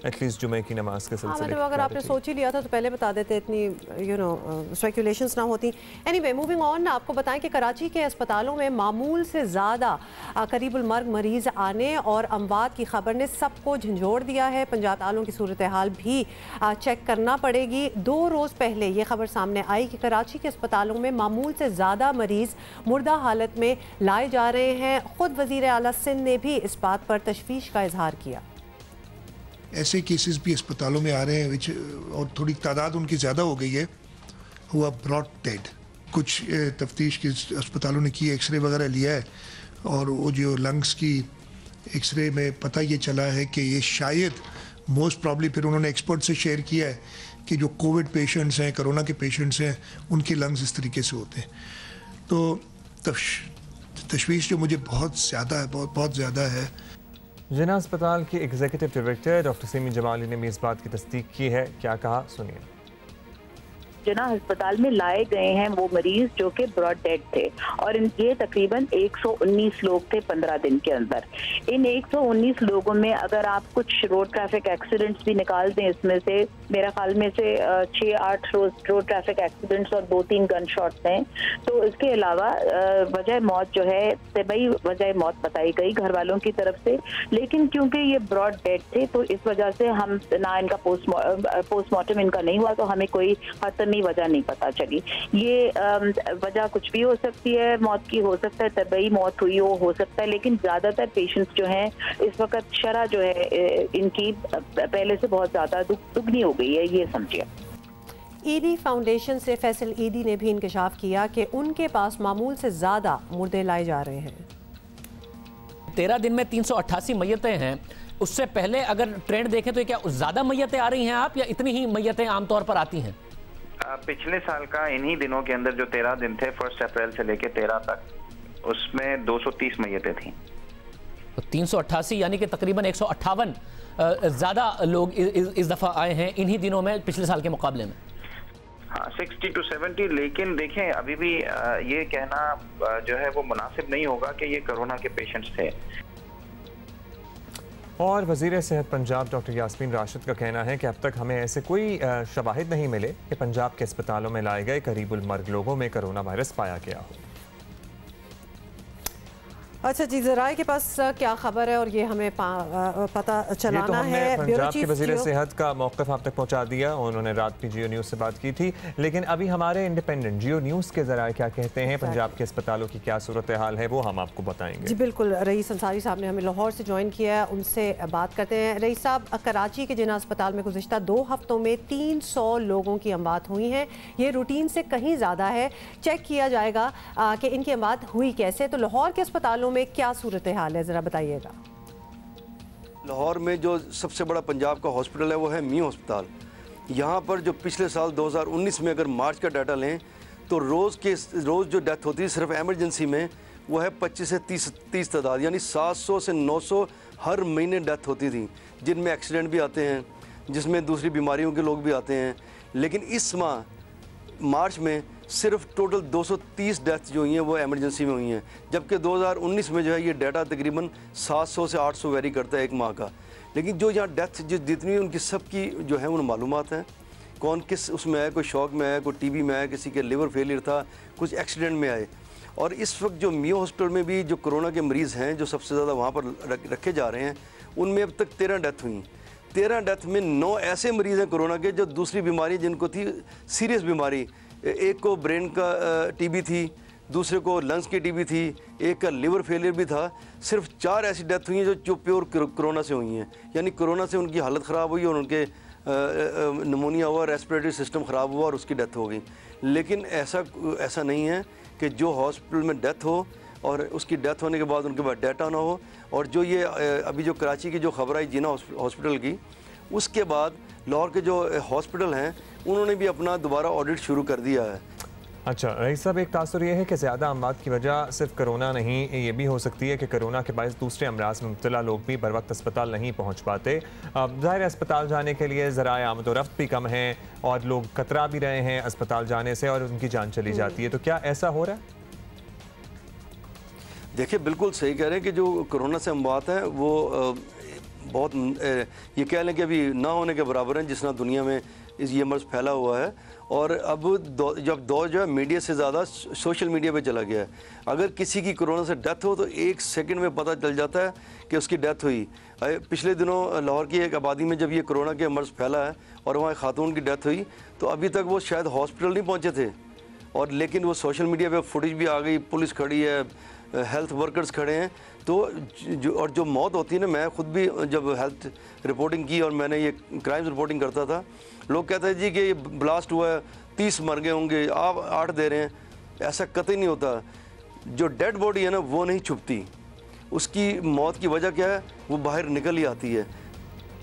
एटलीस्ट जुमे की नमाज के सिलसिले मतलब अगर आपने सोच ही लिया था तो पहले बता देते, इतनी स्पेकुलेशंस ना होती। एनीवे मूविंग ऑन, आपको बताएं कि कराची के अस्पतालों में मामूल से ज़्यादा करीबुल मर्ग मरीज आने और अमवात की खबर ने सबको झंझोड़ दिया है। पंजाब तालों की सूरत हाल भी चेक करना पड़ेगी। 2 रोज़ पहले ये खबर सामने आई कि कराची के अस्पतालों में मामूल से ज़्यादा मरीज मुर्दा हालत में लाए जा रहे हैं। खुद वज़ीर आला सिंध ने भी इस बात पर तशवीश का इजहार किया। ऐसे केसेस भी अस्पतालों में आ रहे हैं विच और थोड़ी तादाद उनकी ज़्यादा हो गई है, हुआ ब्रॉट डेड। कुछ तफ्तीश के अस्पतालों ने की, एक्सरे वगैरह लिया है और वो जो लंग्स की एक्सरे में पता ये चला है कि ये शायद मोस्ट प्रॉब्ली, फिर उन्होंने एक्सपर्ट से शेयर किया है कि जो कोविड पेशेंट्स हैं, कोरोना के पेशेंट्स हैं, उनके लंग्स इस तरीके से होते हैं। तो तशवीश जो मुझे बहुत ज़्यादा है, बहुत ज़्यादा है। जिन्ना अस्पताल के executive director doctor Simi Jamali ने भी इस बात की तस्दीक की है। क्या कहा, सुनिए। जिन्ना अस्पताल में लाए गए हैं वो मरीज जो कि ब्रॉड डेड थे और ये तकरीबन 119 लोग थे 15 दिन के अंदर। इन 119 लोगों में अगर आप कुछ रोड ट्रैफिक एक्सीडेंट्स भी निकाल दें, इसमें से मेरा ख्याल में से 6-8 रोड ट्रैफिक एक्सीडेंट्स और 2-3 गन शॉट्स हैं। तो इसके अलावा वजह मौत जो है तबई वजह मौत बताई गई घर वालों की तरफ से, लेकिन क्योंकि ये ब्रॉड डेड थे तो इस वजह से हम ना इनका पोस्टमार्टम इनका नहीं हुआ, तो हमें कोई हतनी वजह नहीं पता चली। ये वजह कुछ भी हो सकती है, मौत की हो सकता है, तबई मौत हुई हो सकता है, लेकिन ज्यादातर पेशेंट्स जो हैं इस वक्त शरह जो है इनकी पहले से बहुत ज्यादा दुगनी हो गई है, ये समझिए। ईदी फाउंडेशन से फैसल ईदी ने भी इंकशाफ किया कि उनके पास मामूल से ज्यादा मुर्दे लाए जा रहे हैं। 13 दिन में 388 मैयतें हैं। उससे पहले अगर ट्रेंड देखें तो क्या ज्यादा मैयतें आ रही हैं आप, या इतनी ही मैयतें आमतौर पर आती हैं? पिछले साल का इन्हीं दिनों के अंदर जो 13 दिन थे 1 अप्रैल से लेकर 13 तक, उसमें 230 मैयतें थी। तो 388 यानी कि तकरीबन 158 ज्यादा लोग इस दफा आए हैं इन्हीं दिनों में पिछले साल के मुकाबले में। हाँ, 60 to 70। लेकिन देखें अभी भी ये कहना जो है वो मुनासिब नहीं होगा कि ये कोरोना के पेशेंट्स थे। और वज़ीर सेहत पंजाब डॉक्टर यास्मीन राशिद का कहना है कि अब तक हमें ऐसे कोई शवाहिद नहीं मिले कि पंजाब के अस्पतालों में लाए गए करीबुल मर्ग लोगों में कोरोना वायरस पाया गया हो। अच्छा जी, ज़राए के पास क्या खबर है और ये हमें पता चलाना है। पंजाब के वज़ीर सेहत का मौक़िफ़ आप तक पहुँचा दिया, उन्होंने रात भी जियो न्यूज़ से बात की थी, लेकिन अभी हमारे इंडिपेंडेंट जियो न्यूज़ के ज़राए क्या कहते हैं, पंजाब के अस्पतालों की क्या सूरत हाल है, वो हम आपको बताएंगे। जी बिल्कुल, रईस अंसारी साहब ने हमें लाहौर से ज्वाइन किया है, उनसे बात करते हैं। रईस साहब, कराची के जिन्ना अस्पताल में गुज़िश्ता 2 हफ्तों में 300 लोगों की अमवात हुई हैं। ये रूटीन से कहीं ज़्यादा है। चेक किया जाएगा कि इनकी अमवात हुई कैसे। तो लाहौर के अस्पतालों में क्या सूरत हाल है, ज़रा बताइएगा। लाहौर में जो सबसे बड़ा पंजाब का हॉस्पिटल है वो है मियां हॉस्पिटल। यहाँ पर जो पिछले साल 2019 में अगर मार्च का डाटा लें तो रोज़ जो डेथ होती है सिर्फ एमरजेंसी में वो है 25 से 30 तादाद, यानी 700 से 900 हर महीने डेथ होती थी, जिनमें एक्सीडेंट भी आते हैं, जिसमें दूसरी बीमारियों के लोग भी आते हैं। लेकिन इस माह मार्च में सिर्फ टोटल 230 डेथ जो हुई हैं वो एमरजेंसी में हुई हैं, जबकि 2019 में जो है ये डाटा तकरीबन 700 से 800 वेरी करता है एक माह का। लेकिन जो यहाँ डेथ जितनी उनकी सबकी जो है उन मालूमात हैं, कौन किस उसमें आए, कोई शॉक में आया, कोई टीबी में आया, किसी के लिवर फेलियर था, कुछ एक्सीडेंट में आए। और इस वक्त जो मियां हॉस्पिटल में भी जो कोरोना के मरीज़ हैं जो सबसे ज़्यादा वहाँ पर रखे जा रहे हैं, उनमें अब तक 13 डेथ हुई। 13 डेथ में 9 ऐसे मरीज़ हैं कोरोना के जो दूसरी बीमारी जिनको थी सीरियस बीमारी, एक को ब्रेन का टीबी थी, दूसरे को लंग्स की टीबी थी, एक का लिवर फेलियर भी था। सिर्फ 4 ऐसी डेथ हुई हैं जो प्योर कोरोना से हुई हैं, यानी कोरोना से उनकी हालत ख़राब हुई और उनके निमोनिया हुआ, रेस्पिरेटरी सिस्टम ख़राब हुआ और उसकी डेथ हो गई। लेकिन ऐसा नहीं है कि जो हॉस्पिटल में डेथ हो और उसकी डेथ होने के बाद उनके बाद डाटा ना हो। और जो ये अभी जो कराची की जो खबर आई जिन्ना हॉस्पिटल की, उसके बाद लाहौर के जो हॉस्पिटल हैं उन्होंने भी अपना दोबारा ऑडिट शुरू कर दिया है। अच्छा रईस साहब, एक तासुर ये है कि ज़्यादा अमवात की वजह सिर्फ कोरोना नहीं, ये भी हो सकती है कि कोरोना के बायस दूसरे अमराज में मुब्तला लोग भी बर वक्त अस्पताल नहीं पहुँच पाते। ज़ाहिर अस्पताल जाने के लिए ज़राए आमद व रफ्त भी कम हैं और लोग कतरा भी रहे हैं अस्पताल जाने से और उनकी जान चली जाती है। तो क्या ऐसा हो रहा है? देखिए बिल्कुल सही कह रहे हैं कि जो कोरोना से अमवात हैं वो बहुत ये कह लें कि अभी ना होने के बराबर हैं जिस ना दुनिया में ये मर्ज़ फैला हुआ है। और अब जब दौर जो है मीडिया से ज़्यादा सोशल मीडिया पे चला गया है। अगर किसी की कोरोना से डेथ हो तो 1 सेकंड में पता चल जाता है कि उसकी डेथ हुई। पिछले दिनों लाहौर की एक आबादी में जब ये कोरोना के मर्ज़ फैला है और वहाँ खातून की डेथ हुई तो अभी तक वो शायद हॉस्पिटल नहीं पहुँचे थे, और लेकिन वो सोशल मीडिया पे फुटेज भी आ गई, पुलिस खड़ी है, हेल्थ वर्कर्स खड़े हैं। तो जो मौत होती है ना, मैं ख़ुद भी जब हेल्थ रिपोर्टिंग की और मैंने ये क्राइम्स रिपोर्टिंग करता था, लोग कहते हैं जी कि ये ब्लास्ट हुआ है 30 मर गए होंगे, आप 8 दे रहे हैं। ऐसा कतई नहीं होता। जो डेड बॉडी है ना वो नहीं छुपती, उसकी मौत की वजह क्या है वो बाहर निकल ही आती है।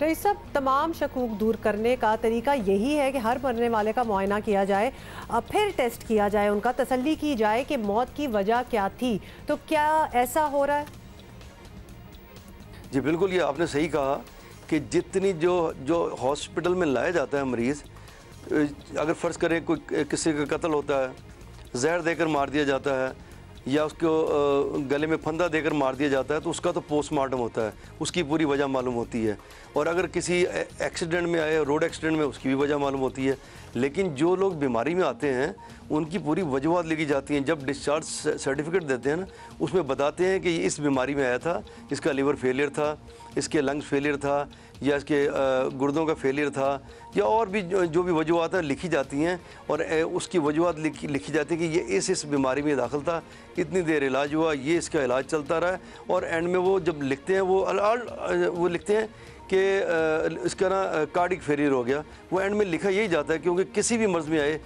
रईस साहब, तमाम शकूक दूर करने का तरीका यही है कि हर मरने वाले का मुआयना किया जाए, फिर टेस्ट किया जाए, उनका तसल्ली की जाए कि मौत की वजह क्या थी। तो क्या ऐसा हो रहा है? जी बिल्कुल, ये आपने सही कहा कि जितनी जो हॉस्पिटल में लाया जाता है मरीज़, अगर फ़र्ज़ करें कोई किसी का कत्ल होता है, जहर देकर मार दिया जाता है या उसको गले में फंदा देकर मार दिया जाता है, तो उसका तो पोस्टमार्टम होता है, उसकी पूरी वजह मालूम होती है। और अगर किसी एक्सीडेंट में आए, रोड एक्सीडेंट में, उसकी भी वजह मालूम होती है। लेकिन जो लोग बीमारी में आते हैं उनकी पूरी वजूहत लिखी जाती हैं। जब डिस्चार्ज सर्टिफिकेट देते हैं ना, उसमें बताते हैं कि ये इस बीमारी में आया था, इसका लीवर फेलियर था, इसके लंग्स फेलियर था, या इसके गुर्दों का फेलियर था, या और भी जो भी वजूहत हैं लिखी जाती हैं। और उसकी वजूहत लिखी जाती है कि ये इस बीमारी में दाखिल था, इतनी देर इलाज हुआ, ये इसका इलाज चलता रहा। और एंड में वो जब लिखते हैं वो लिखते हैं कि इसका ना कार्डिक फेलियर हो गया। वो एंड में लिखा यही जाता है, क्योंकि किसी भी मर्ज़ में आए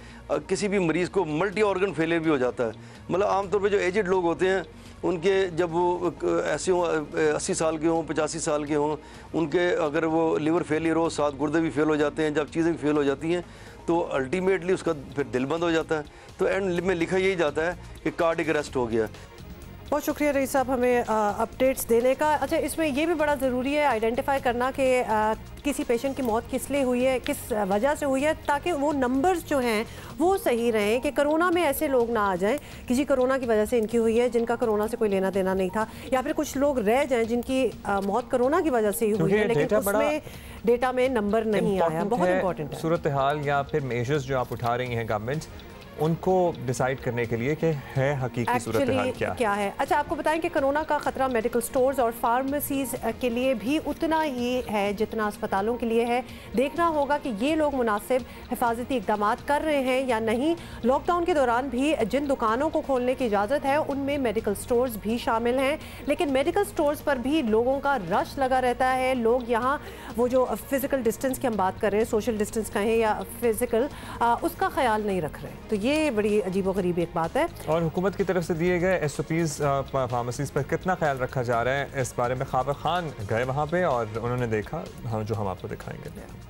किसी भी मरीज़ को मल्टी ऑर्गन फेलियर भी हो जाता है। मतलब आमतौर पे जो एजेड लोग होते हैं उनके जब वो ऐसे हों 80 साल के हों, 85 साल के हों, उनके अगर वो लिवर फेलियर हो, साथ गुर्दे भी फेल हो जाते हैं, जब चीज़ें भी फेल हो जाती हैं तो अल्टीमेटली उसका फिर दिल बंद हो जाता है। तो एंड में लिखा यही जाता है कि कार्डिक अरेस्ट हो गया। बहुत शुक्रिया रईस साहब हमें अपडेट्स देने का। अच्छा, इसमें ये भी बड़ा ज़रूरी है आइडेंटिफाई करना कि किसी पेशेंट की मौत किस लिए हुई है, किस वजह से हुई है, ताकि वो नंबर्स जो हैं वो सही रहें, कि कोरोना में ऐसे लोग ना आ जाएं कि जी कोरोना की वजह से इनकी हुई है, जिनका कोरोना से कोई लेना देना नहीं था, या फिर कुछ लोग रह जाएं जिनकी मौत कोरोना की वजह से ही हुई है लेकिन उसमें डेटा में नंबर नहीं आया। बहुत इंपॉर्टेंट है सूरत हाल या फिर मेजर्स जो आप उठा रही हैं गवर्नमेंट, उनको डिसाइड करने के लिए कि है हकीकी सूरत हाल क्या है। अच्छा, आपको बताएं कि कोरोना का खतरा मेडिकल स्टोर्स और फार्मेसीज के लिए भी उतना ही है जितना अस्पतालों के लिए है। देखना होगा कि ये लोग मुनासिब हिफाजती इकदाम कर रहे हैं या नहीं। लॉकडाउन के दौरान भी जिन दुकानों को खोलने की इजाज़त है उनमें मेडिकल स्टोर्स भी शामिल हैं, लेकिन मेडिकल स्टोर्स पर भी लोगों का रश लगा रहता है। लोग यहाँ वो जो फिज़िकल डिस्टेंस की हम बात कर रहे हैं, सोशल डिस्टेंस कहें या फिज़िकल, उसका ख्याल नहीं रख रहे। तो ये बड़ी अजीबोगरीब एक बात है। और हुकूमत की तरफ से दिए गए SOPs फार्मेसीज पर कितना ख्याल रखा जा रहा है, इस बारे में ख़ाबर खान गए वहाँ पे और उन्होंने देखा जो हम आपको दिखाएंगे।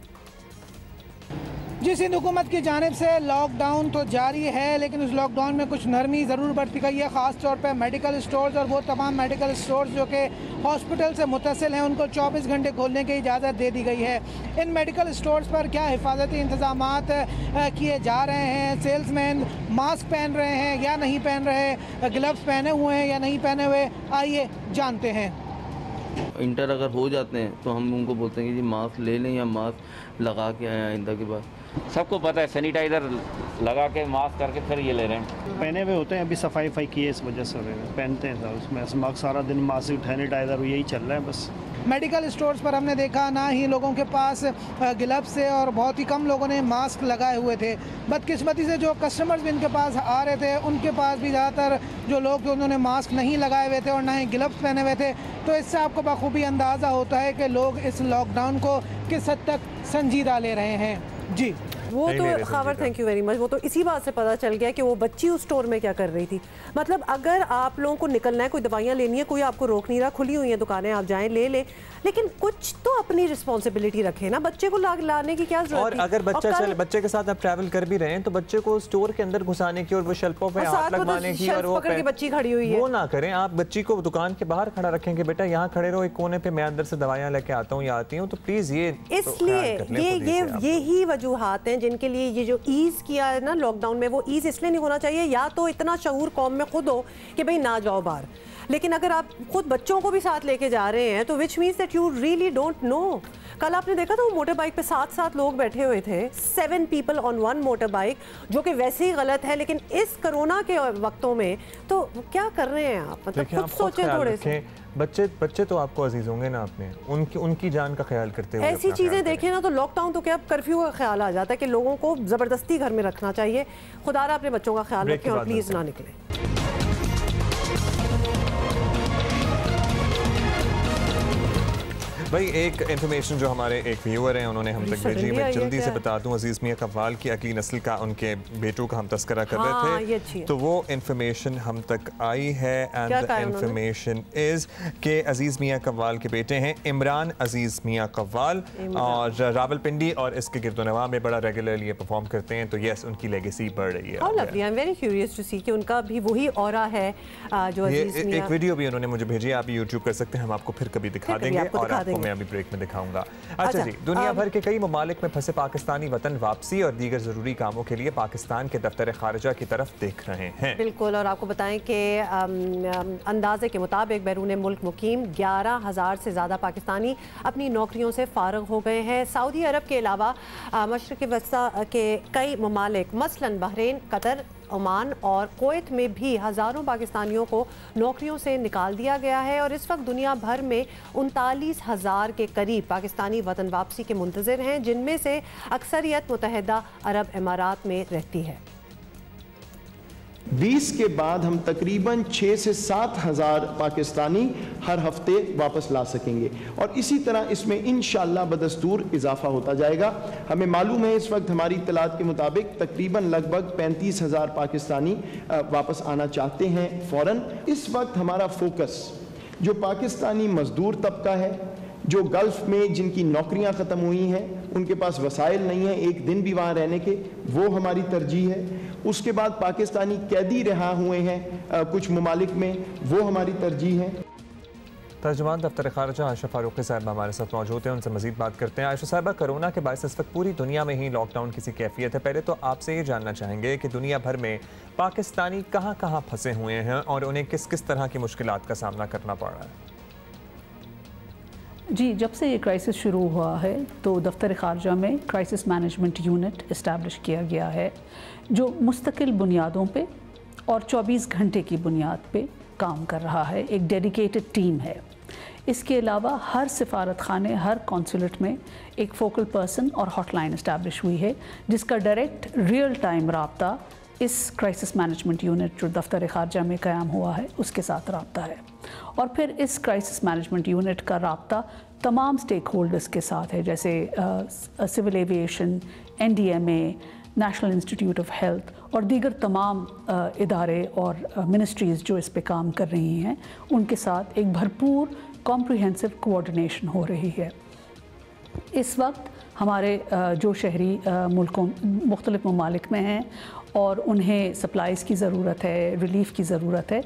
जी, सिंध हुकूमत की जानिब से लॉकडाउन तो जारी है, लेकिन उस लॉकडाउन में कुछ नरमी ज़रूर बरती गई है। ख़ास तौर पर मेडिकल स्टोर्स और वो तमाम मेडिकल स्टोर्स जो कि हॉस्पिटल से मुत्तसिल हैं उनको 24 घंटे खोलने की इजाज़त दे दी गई है। इन मेडिकल स्टोर्स पर क्या हिफाजती इंतज़ामात किए जा रहे हैं, सेल्समैन मास्क पहन रहे हैं या नहीं पहन रहे, ग्लव्स पहने हुए हैं या नहीं पहने हुए, आइए जानते हैं। इंटर अगर हो जाते हैं तो हम उनको बोलते हैं कि जी मास्क ले लें या मास्क लगा के आए आइंदा के बाद। सबको पता है सैनिटाइज़र लगा के मास्क करके फिर ये ले रहे हैं। पहने हुए होते हैं, अभी सफाई की है इस वजह से पहनते हैं सर। उसमें मास्क सारा दिन मास्क सैनिटाइज़र यही चल रहा है बस। मेडिकल स्टोर्स पर हमने देखा ना ही लोगों के पास ग्लव्स से और बहुत ही कम लोगों ने मास्क लगाए हुए थे। बदकिस्मती से जो कस्टमर्स भी इनके पास आ रहे थे उनके पास भी ज़्यादातर जो लोग थे उन्होंने मास्क नहीं लगाए हुए थे और ना ही ग्लव्स पहने हुए थे। तो इससे आपको बखूबी अंदाज़ा होता है कि लोग इस लॉकडाउन को किस हद तक संजीदा ले रहे हैं। जी, वो तो खबर, थैंक यू वेरी मच, वो तो इसी बात से पता चल गया कि वो बच्ची उस स्टोर में क्या कर रही थी। मतलब अगर आप लोगों को निकलना है, कोई दवाइयाँ लेनी है, कोई आपको रोक नहीं रहा, खुली हुई हैं दुकानें, आप जाएं ले लें, लेकिन कुछ तो अपनी रिस्पॉन्सिबिलिटी रखें ना। बच्चे को लाने की क्या जरूरत है? और अगर बच्चे के साथ आप ट्रैवल कर भी रहे हैं तो बच्चे को स्टोर के अंदर घुसाने की और वो शेल्फों पे हाथ लगवाने की और वो बच्ची खड़ी हुई है, वो ना करें। आप बच्ची को दुकान के बाहर खड़ा रखेंगे, बेटा यहाँ खड़े रहो एक कोने पे, मैं अंदर से दवाइयाँ लेके आता हूँ या आती हूँ। तो प्लीज ये इसलिए ये ही वजूहात हैं जिनके लिए ये जो ईज किया है ना लॉकडाउन में, वो ईज इसलिए नहीं होना चाहिए, या तो इतना शऊर कौम में खुद हो कि भाई ना जाओ बाहर, लेकिन अगर आप खुद बच्चों को भी साथ लेके जा रहे हैं तो which means that you really don't know. कल आपने देखा था वो मोटर बाइक पे 7 लोग बैठे हुए थे, 7 पीपल ऑन 1 मोटर बाइक, जो कि वैसे ही गलत है, लेकिन इस कोरोना के वक्तों में तो क्या कर रहे हैं आप? मतलब खुद सोचें थोड़े से। बच्चे तो आपको अजीज होंगे ना, आपने उनकी जान का ख्याल करते हुए ऐसी चीज़ें देखें ना तो लॉकडाउन तो क्या, कर्फ्यू का ख्याल आ जाता है कि लोगों को ज़बरदस्ती घर में रखना चाहिए। खुदारा अपने बच्चों का ख्याल रखें और प्लीज़ ना निकलें। भाई एक इन्फॉर्मेशन जो हमारे एक व्यूअर हैं उन्होंने हम तक भेजी, मैं जल्दी से बता दूं। अजीज मियां कव्वाल की अगली नस्ल का उनके बेटों का हम तस्करा कर रहे थे, तो वो इन्फॉर्मेशन हम तक आई है। एंड द इन्फॉर्मेशन इज के अजीज मियां कव्वाल के बेटे हैं इमरान अजीज मियां कव्वाल और रावलपिंडी और इसके गिरदोनवा में बड़ा रेगुलरली परफॉर्म करते हैं। तो यस, उनकी लेगेसी बढ़ रही है। Lovely, I am very curious to see कि उनका भी वही ऑरा है जो अजीज मियां। एक वीडियो भी उन्होंने मुझे भेजी, आप यूट्यूब कर सकते हैं, हम आपको फिर कभी दिखा देंगे और आपको मैं अभी ब्रेक में दिखाऊंगा। अच्छा जी, दुनिया भर के कई ममालिक में फंसे पाकिस्तानी वतन वापसी और दीगर जरूरी कामों के लिए पाकिस्तान के दफ्तर खारजा की तरफ देख रहे हैं। बिल्कुल, और आपको बताएं कि अंदाजे के मुताबिक बैरून मुल्क मुकीम 11,000 से ज़्यादा पाकिस्तानी अपनी नौकरियों से फारग हो गए हैं। सऊदी अरब के अलावा मशरिक़ वस्ता के कई ममालिक मसलन बहरीन, कतर, ओमान और कुवैत में भी हज़ारों पाकिस्तानियों को नौकरियों से निकाल दिया गया है और इस वक्त दुनिया भर में 39,000 के करीब पाकिस्तानी वतन वापसी के मुंतज़िर हैं, जिनमें से अक्सरियत मुत्तहिदा अरब इमारात में रहती है। 20 के बाद हम तकरीबन 6 से 7 हज़ार पाकिस्तानी हर हफ्ते वापस ला सकेंगे और इसी तरह इसमें इंशाअल्लाह बदस्तूर इजाफा होता जाएगा। हमें मालूम है इस वक्त हमारी इत्तलात के मुताबिक तकरीबन लगभग 35,000 पाकिस्तानी वापस आना चाहते हैं फ़ौरन। इस वक्त हमारा फोकस जो पाकिस्तानी मजदूर तबका है, जो गल्फ़ में जिनकी नौकरियां ख़त्म हुई हैं, उनके पास वसाइल नहीं है एक दिन भी वहाँ रहने के, वो हमारी तरजीह है। उसके बाद पाकिस्तानी कैदी रिहा हुए हैं कुछ ममालिक में, वो हमारी तरजीह है। तर्जुमान दफ्तर खारजा आयशा फारूकी साहब हमारे साथ मौजूद हैं, उनसे मजीद बात करते हैं। आयशा साहबा, कोरोना के बायस इस वक्त पूरी दुनिया में ही लॉकडाउन की सी कैफियत है। पहले तो आपसे ये जानना चाहेंगे कि दुनिया भर में पाकिस्तानी कहाँ कहाँ फंसे हुए हैं और उन्हें किस किस तरह की मुश्किलात का सामना करना पड़ रहा है। जी, जब से ये क्राइसिस शुरू हुआ है तो दफ्तर खारजा में क्राइसिस मैनेजमेंट यूनिट इस्टेब्लिश किया गया है जो मुस्तकिल बुनियादों पे और 24 घंटे की बुनियाद पे काम कर रहा है। एक डेडिकेटेड टीम है। इसके अलावा हर सिफारत खाने, हर कौंसुलेट में एक फोकल पर्सन और हॉटलाइन इस्टेब्लिश हुई है जिसका डायरेक्ट रियल टाइम राब्ता इस क्राइसिस मैनेजमेंट यूनिट जो दफ्तर खारजा में क़याम हुआ है उसके साथ राब्ता है। और फिर इस क्राइसिस मैनेजमेंट यूनिट का राब्ता तमाम स्टेक होल्डर्स के साथ है, जैसे civil aviation, NDMA, national institute of health और दीगर तमाम इदारे और मिनिस्ट्रीज़ जो इस पे काम कर रही हैं, उनके साथ एक भरपूर कॉम्प्रिहेंसिव कोऑर्डिनेशन हो रही है। इस वक्त हमारे जो शहरी मुल्कों मुख्तलिफ ममालिक में हैं और उन्हें सप्लाइज़ की ज़रूरत है, रिलीफ़ की ज़रूरत है,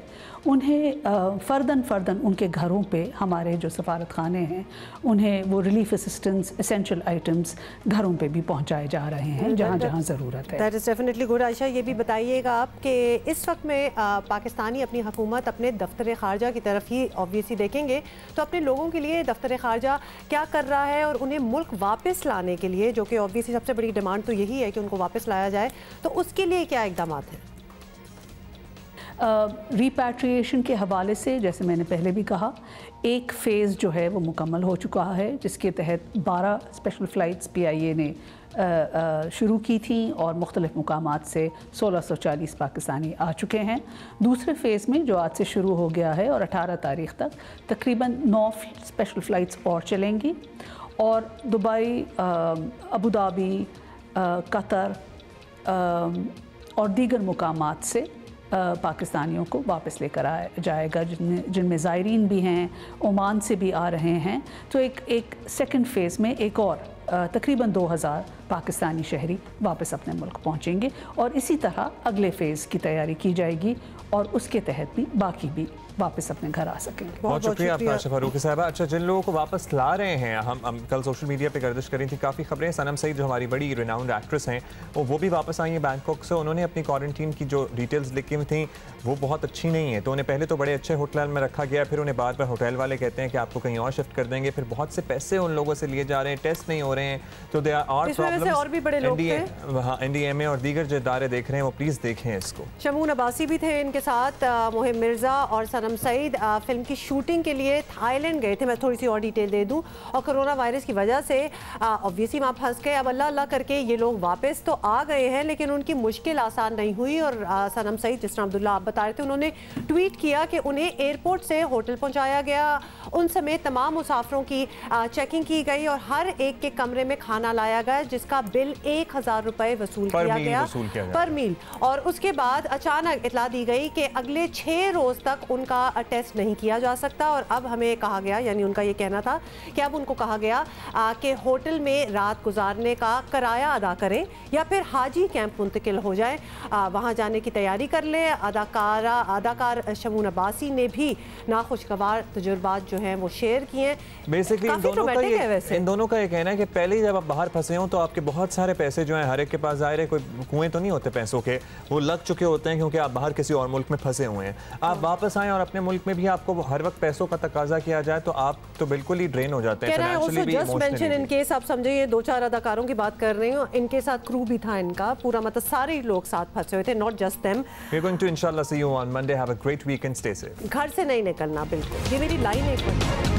उन्हें फ़र्दन उनके घरों पे हमारे जो सफारत खाने हैं उन्हें वो रिलीफ असिस्टेंस, एसेंशियल आइटम्स घरों पे भी पहुंचाए जा रहे हैं जहाँ जहाँ ज़रूरत है। That is definitely good. Ayesha, ये भी बताइएगा आप कि इस वक्त में पाकिस्तानी अपनी हुकूमत अपने दफ्तर खारजा की तरफ ही ऑब्वियसली देखेंगे, तो अपने लोगों के लिए दफ्तर खारजा क्या कर रहा है और उन्हें मुल्क वापस लाने के लिए, जो कि ऑब्वियसली सबसे बड़ी डिमांड तो यही है कि उनको वापस लाया जाए, तो उसके लिए क्या इक़दाम हैं? रिपैट्रिएशन के हवाले से जैसे मैंने पहले भी कहा, एक फ़ेज़ जो है वो मुकम्मल हो चुका है जिसके तहत 12 स्पेशल फ़्लाइट्स PIA ने शुरू की थी और मुख्तलिफ़ मुकामात से 1640 पाकिस्तानी आ चुके हैं। दूसरे फ़ेज़ में जो आज से शुरू हो गया है और 18 तारीख़ तक तकरीबन 9 स्पेशल फ़्लाइट्स और चलेंगी और दुबई, अबू धाबी, कतर और दीगर मुकामात से पाकिस्तानियों को वापस लेकर आया जाएगा, जिनमें ज़ायरीन भी हैं, ओमान से भी आ रहे हैं। तो एक सेकंड फ़ेज़ में एक और तकरीबन 2000 पाकिस्तानी शहरी वापस अपने मुल्क पहुंचेंगे और इसी तरह अगले फ़ेज़ की तैयारी की जाएगी और उसके तहत भी बाकी भी वापस अपने घर आ सकेंगे। बहुत शुक्रिया आपका आशा फारूकी साहबा। अच्छा, जिन लोगों को वापस ला रहे हैं, हम कल सोशल मीडिया पे गर्दिश करी थी काफ़ी खबरें। सनम सईद जो हमारी बड़ी रिनाउंड एक्ट्रेस हैं, वो भी वापस आई हैं बैंकॉक से। उन्होंने अपनी क्वारंटीन की जो डिटेल्स लिखी हुई थी वो बहुत अच्छी नहीं है। तो उन्हें पहले तो बड़े अच्छे होटल में रखा गया, फिर उन्हें बार बार होटल वाले कहते हैं कि आपको कहीं और शिफ्ट कर देंगे, फिर बहुत से पैसे उन लोगों से लिए जा रहे हैं, टेस्ट नहीं हो रहे हैं। तो दे आर प्रॉब्लम्स। और भी बड़े लोग थे, NDMA और दीगर जो इदारे देख रहे हैं वो प्लीज़ देखें इसको। शमून अब्बासी भी थे इनके साथ, मोहिम मिर्जा और सनम सईद फिल्म की शूटिंग के लिए थाईलैंड गए थे। मैं थोड़ी सी और डिटेल दे दूं। और कोरोना वायरस की वजह से ऑब्वियसली वहाँ फंस गए। अब अल्लाह अल्लाह करके ये लोग वापस तो आ गए हैं, लेकिन उनकी मुश्किल आसान नहीं हुई। और सनम सईद, जिस तरह अब्दुल्ला आप बता रहे थे, उन्होंने ट्वीट किया कि उन्हें एयरपोर्ट से होटल पहुँचाया गया, उन समेत तमाम मुसाफिरों की चेकिंग की गई और हर एक के कमरे में खाना लाया गया, जिसका बिल 1000 रुपए वसूल किया गया पर मील। और उसके बाद अचानक इतला दी गई कि अगले 6 रोज तक उनका टेस्ट नहीं किया जा सकता। और अब हमें कहा गया, यानी उनका ये कहना था कि अब उनको कहा गया कि होटल में रात गुजारने का किराया अदा करें या फिर हाजी कैंप मुंतकिल हो जाए, वहाँ जाने की तैयारी कर ले। अदाकार शमून अब्बासी ने भी नाखुशगवार तजुर्बात जो हैं वो शेयर किए हैं। बेसिकली इन दोनों का ये कहना है कि पहले ही जब आप बाहर फंसे हो तो आपके बहुत सारे पैसे जो हैं हर एक के पास ज़ाहिर है, कोई कुएं तो नहीं होते पैसों के, वो लग चुके होते हैं क्योंकि आप बाहर किसी और मुल्क में फंसे हुए हैं। आप वापस आएँ और अपने मुल्क में भी आपको हर वक्त पैसों का तकाजा किया जाए तो आप तो बिल्कुल ही ड्रेन हो जाते हैं फाइनेंशियली भी, इमोशनली भी। इनके आप समझे, ये 2-4 अदाकारों की बात कर रही हूँ, इनके साथ क्रू भी था इनका पूरा, मतलब सारे लोग साथ फंसे हुए थे, not just them. We are going to इंशाल्लाह see you on Monday. Have a great weekend, stay safe. घर से नहीं निकलना बिल्कुल, ये मेरी लाइन है।